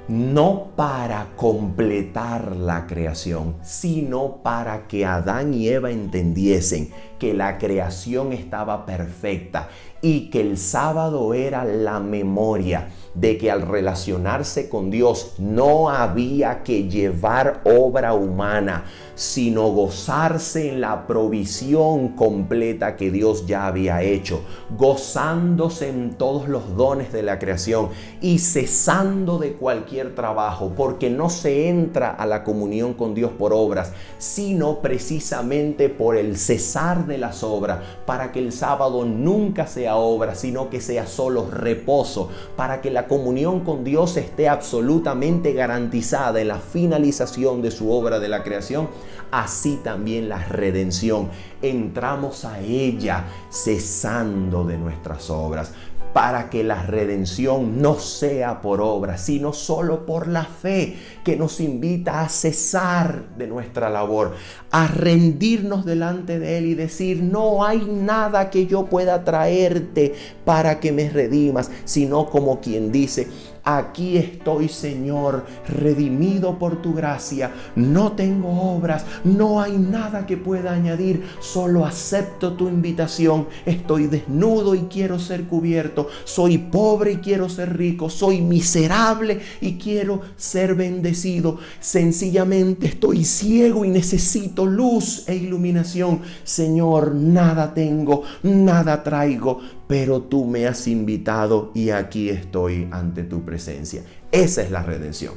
no para completar la creación, sino para que Adán y Eva entendiesen que la creación estaba perfecta y que el sábado era la memoria de que al relacionarse con Dios no había que llevar obra humana, sino gozarse en la provisión completa que Dios ya había hecho, gozándose en todos los dones de la creación y cesando de cualquier trabajo, porque no se entra a la comunión con Dios por obras, sino precisamente por el cesar de las obras, para que el sábado nunca sea obra, sino que sea solo reposo, para que la comunión con Dios esté absolutamente garantizada en la finalización de su obra de la creación. Así también la redención, entramos a ella cesando de nuestras obras, para que la redención no sea por obra, sino solo por la fe, que nos invita a cesar de nuestra labor, a rendirnos delante de Él y decir: no hay nada que yo pueda traerte para que me redimas, sino como quien dice: aquí estoy, Señor, redimido por tu gracia, no tengo obras, no hay nada que pueda añadir, solo acepto tu invitación, estoy desnudo y quiero ser cubierto, soy pobre y quiero ser rico, soy miserable y quiero ser bendecido, sencillamente estoy ciego y necesito luz e iluminación. Señor, nada tengo, nada traigo, pero tú me has invitado y aquí estoy ante tu presencia. Esa es la redención.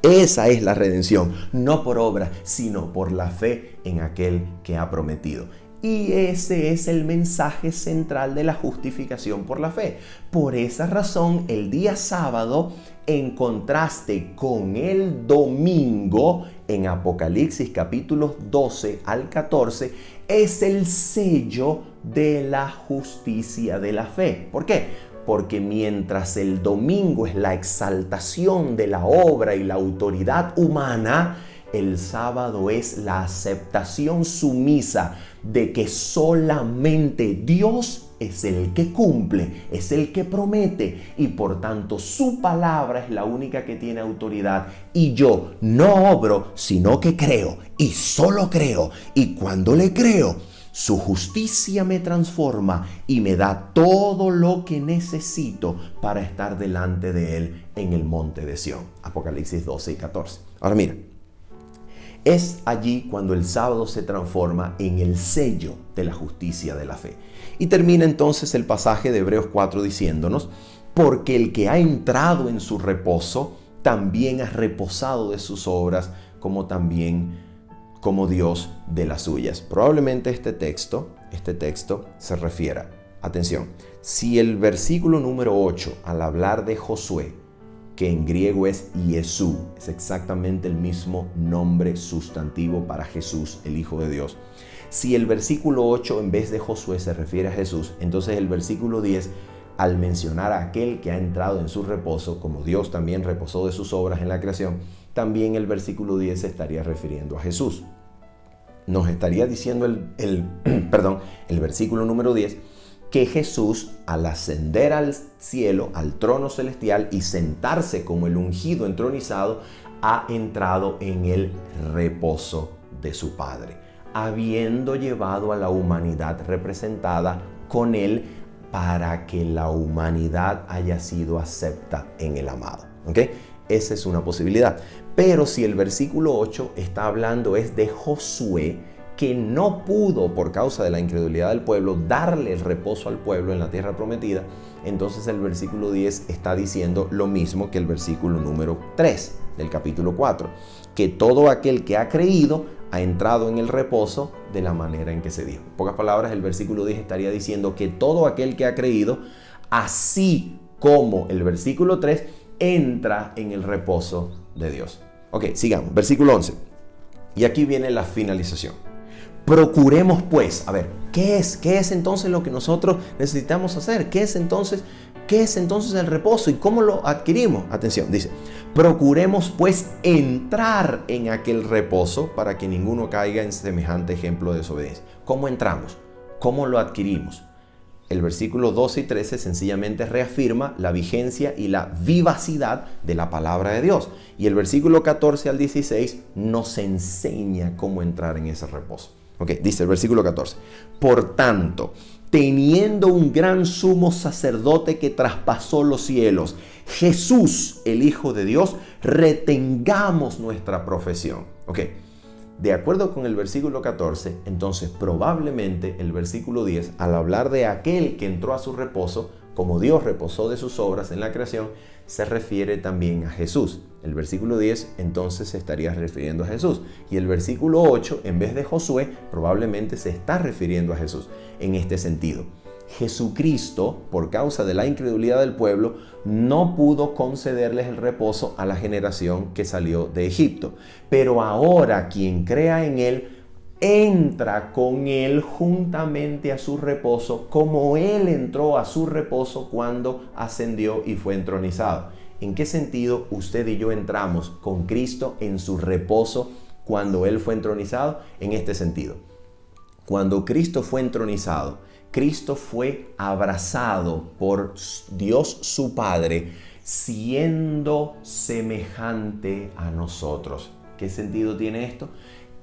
Esa es la redención, no por obra, sino por la fe en aquel que ha prometido. Y ese es el mensaje central de la justificación por la fe. Por esa razón, el día sábado, en contraste con el domingo, en Apocalipsis capítulos 12 al 14, es el sello de la justicia de la fe. ¿Por qué? Porque mientras el domingo es la exaltación de la obra y la autoridad humana, el sábado es la aceptación sumisa de que solamente Dios es el que cumple, es el que promete, y por tanto su palabra es la única que tiene autoridad, y yo no obro, sino que creo, y solo creo, y cuando le creo, su justicia me transforma y me da todo lo que necesito para estar delante de Él en el monte de Sión. Apocalipsis 12 y 14. Ahora mira, es allí cuando el sábado se transforma en el sello de la justicia de la fe. Y termina entonces el pasaje de Hebreos 4 diciéndonos: porque el que ha entrado en su reposo, también ha reposado de sus obras, como Dios de las suyas. Probablemente este texto se refiera, atención, si el versículo número 8, al hablar de Josué, que en griego es Yesú, es exactamente el mismo nombre sustantivo para Jesús, el Hijo de Dios. Si el versículo 8 en vez de Josué se refiere a Jesús, entonces el versículo 10, al mencionar a aquel que ha entrado en su reposo, como Dios también reposó de sus obras en la creación, también el versículo 10 se estaría refiriendo a Jesús. Nos estaría diciendo el versículo número 10, que Jesús, al ascender al cielo, al trono celestial y sentarse como el ungido entronizado, ha entrado en el reposo de su Padre, habiendo llevado a la humanidad representada con él para que la humanidad haya sido acepta en el amado. ¿Ok? Esa es una posibilidad. Pero si el versículo 8 está hablando es de Josué, que no pudo, por causa de la incredulidad del pueblo, darle el reposo al pueblo en la tierra prometida, entonces el versículo 10 está diciendo lo mismo que el versículo número 3 del capítulo 4, que todo aquel que ha creído ha entrado en el reposo de la manera en que se dijo. En pocas palabras, el versículo 10 estaría diciendo que todo aquel que ha creído, así como el versículo 3, entra en el reposo de Dios. Ok, sigamos. Versículo 11. Y aquí viene la finalización. Procuremos pues, a ver, ¿qué es entonces lo que nosotros necesitamos hacer? ¿Qué es entonces el reposo y cómo lo adquirimos? Atención, dice, procuremos pues entrar en aquel reposo para que ninguno caiga en semejante ejemplo de desobediencia. ¿Cómo entramos? ¿Cómo lo adquirimos? El versículo 12 y 13 sencillamente reafirma la vigencia y la vivacidad de la palabra de Dios. Y el versículo 14 al 16 nos enseña cómo entrar en ese reposo. Ok, dice el versículo 14. Por tanto, teniendo un gran sumo sacerdote que traspasó los cielos, Jesús, el Hijo de Dios, retengamos nuestra profesión. Ok. De acuerdo con el versículo 14, entonces probablemente el versículo 10, al hablar de aquel que entró a su reposo, como Dios reposó de sus obras en la creación, se refiere también a Jesús. El versículo 10 entonces se estaría refiriendo a Jesús. Y el versículo 8, en vez de Josué, probablemente se está refiriendo a Jesús en este sentido. Jesucristo, por causa de la incredulidad del pueblo, no pudo concederles el reposo a la generación que salió de Egipto. Pero ahora quien crea en Él, entra con Él juntamente a su reposo, como Él entró a su reposo cuando ascendió y fue entronizado. ¿En qué sentido usted y yo entramos con Cristo en su reposo cuando Él fue entronizado? En este sentido. Cuando Cristo fue entronizado, Cristo fue abrazado por Dios su Padre, siendo semejante a nosotros. ¿Qué sentido tiene esto?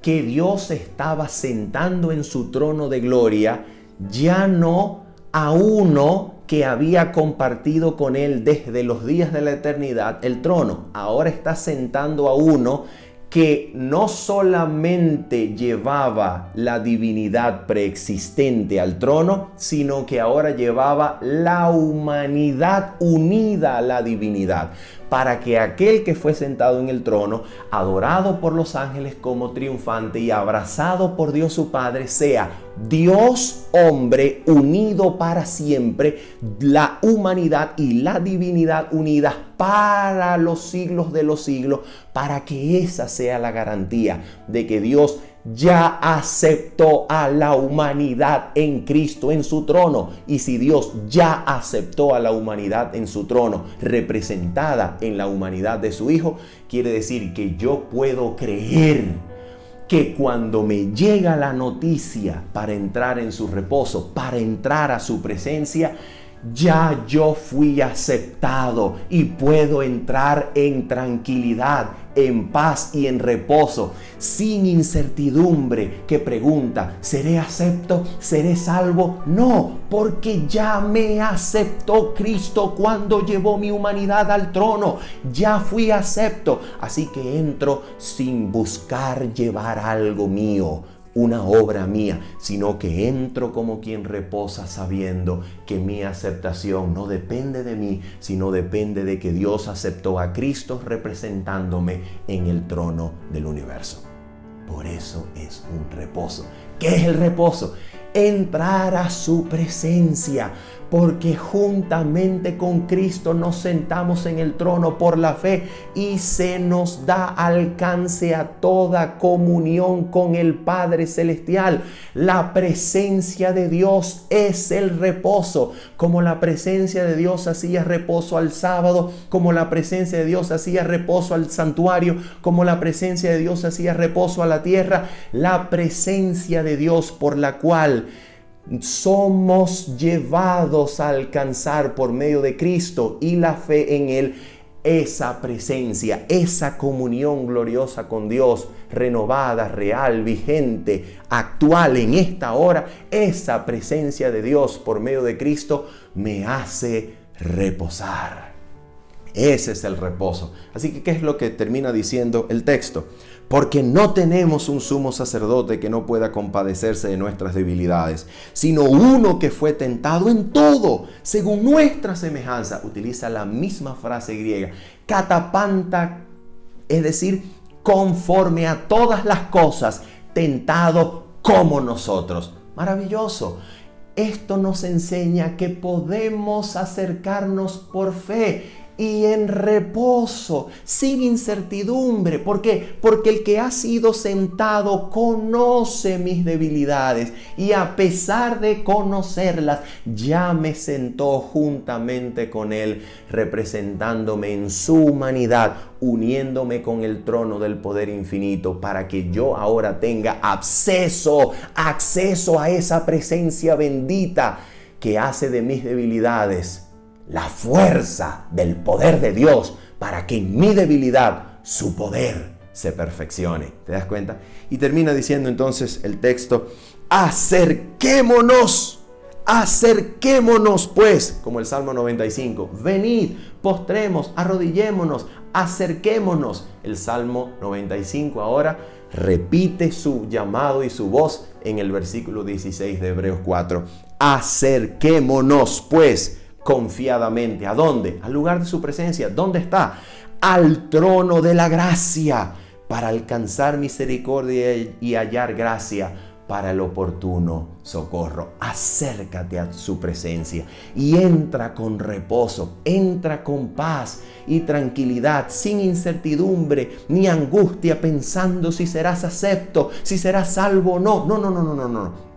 Que Dios estaba sentando en su trono de gloria, ya no a uno que había compartido con Él desde los días de la eternidad el trono. Ahora está sentando a uno que no solamente llevaba la divinidad preexistente al trono, sino que ahora llevaba la humanidad unida a la divinidad, para que aquel que fue sentado en el trono, adorado por los ángeles como triunfante y abrazado por Dios su Padre, sea Dios hombre unido para siempre, la humanidad y la divinidad unidas para los siglos de los siglos, para que esa sea la garantía de que Dios ya aceptó a la humanidad en Cristo, en su trono. Y si Dios ya aceptó a la humanidad en su trono, representada en la humanidad de su Hijo, quiere decir que yo puedo creer que cuando me llega la noticia para entrar en su reposo, para entrar a su presencia, ya yo fui aceptado y puedo entrar en tranquilidad, en paz y en reposo, sin incertidumbre que pregunta, ¿seré acepto? ¿Seré salvo? No, porque ya me aceptó Cristo cuando llevó mi humanidad al trono. Ya fui acepto, así que entro sin buscar llevar algo mío, una obra mía, sino que entro como quien reposa sabiendo que mi aceptación no depende de mí, sino depende de que Dios aceptó a Cristo representándome en el trono del universo. Por eso es un reposo. ¿Qué es el reposo? Entrar a su presencia, porque juntamente con Cristo nos sentamos en el trono por la fe y se nos da alcance a toda comunión con el Padre Celestial. La presencia de Dios es el reposo, como la presencia de Dios hacía reposo al sábado, como la presencia de Dios hacía reposo al santuario, como la presencia de Dios hacía reposo a la tierra. La presencia de Dios por la cual somos llevados a alcanzar por medio de Cristo y la fe en Él, esa presencia, esa comunión gloriosa con Dios, renovada, real, vigente, actual en esta hora, esa presencia de Dios por medio de Cristo me hace reposar. Ese es el reposo. Así que, ¿qué es lo que termina diciendo el texto? Porque no tenemos un sumo sacerdote que no pueda compadecerse de nuestras debilidades, sino uno que fue tentado en todo, según nuestra semejanza. Utiliza la misma frase griega, katapanta, es decir, conforme a todas las cosas, tentado como nosotros. Maravilloso. Esto nos enseña que podemos acercarnos por fe y en reposo, sin incertidumbre. ¿Por qué? Porque el que ha sido sentado conoce mis debilidades y a pesar de conocerlas, ya me sentó juntamente con él, representándome en su humanidad, uniéndome con el trono del poder infinito para que yo ahora tenga acceso a esa presencia bendita que hace de mis debilidades la fuerza del poder de Dios para que en mi debilidad su poder se perfeccione. ¿Te das cuenta? Y termina diciendo entonces el texto: acerquémonos pues, como el Salmo 95. Venid, postremos, arrodillémonos, acerquémonos. El Salmo 95 ahora repite su llamado y su voz en el versículo 16 de Hebreos 4. Acerquémonos pues confiadamente. ¿A dónde? Al lugar de su presencia. ¿Dónde está? Al trono de la gracia, para alcanzar misericordia y hallar gracia para el oportuno socorro. Acércate a su presencia y entra con reposo, entra con paz y tranquilidad, sin incertidumbre ni angustia, pensando si serás acepto, si serás salvo o no. No.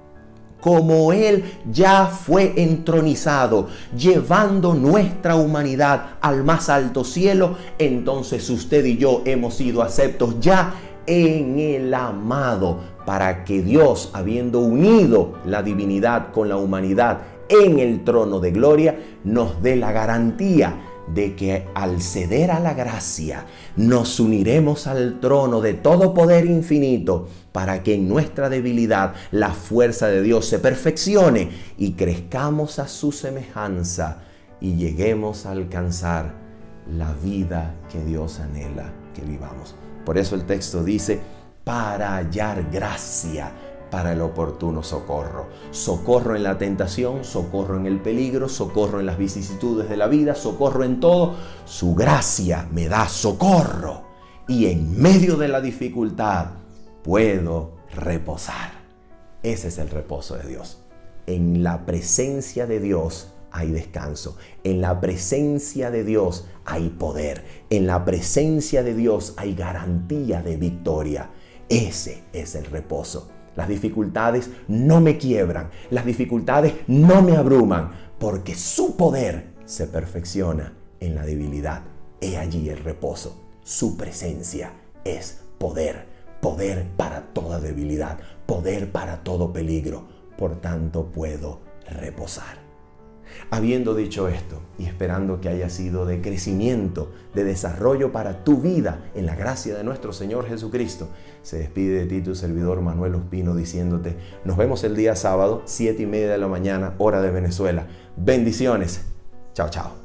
Como Él ya fue entronizado, llevando nuestra humanidad al más alto cielo, entonces usted y yo hemos sido aceptos ya en el amado, para que Dios, habiendo unido la divinidad con la humanidad en el trono de gloria, nos dé la garantía de que al ceder a la gracia nos uniremos al trono de todo poder infinito, para que en nuestra debilidad la fuerza de Dios se perfeccione y crezcamos a su semejanza y lleguemos a alcanzar la vida que Dios anhela que vivamos. Por eso el texto dice: para hallar gracia para el oportuno socorro. Socorro en la tentación, socorro en el peligro, socorro en las vicisitudes de la vida, socorro en todo. Su gracia me da socorro y en medio de la dificultad puedo reposar. Ese es el reposo de Dios. En la presencia de Dios hay descanso. En la presencia de Dios hay poder. En la presencia de Dios hay garantía de victoria. Ese es el reposo. Las dificultades no me quiebran. Las dificultades no me abruman, porque su poder se perfecciona en la debilidad. He allí el reposo. Su presencia es poder. Poder para toda debilidad. Poder para todo peligro. Por tanto, puedo reposar. Habiendo dicho esto y esperando que haya sido de crecimiento, de desarrollo para tu vida en la gracia de nuestro Señor Jesucristo, se despide de ti tu servidor Manuel Ospino diciéndote: nos vemos el día sábado, 7:30 de la mañana, hora de Venezuela. Bendiciones. Chao, chao.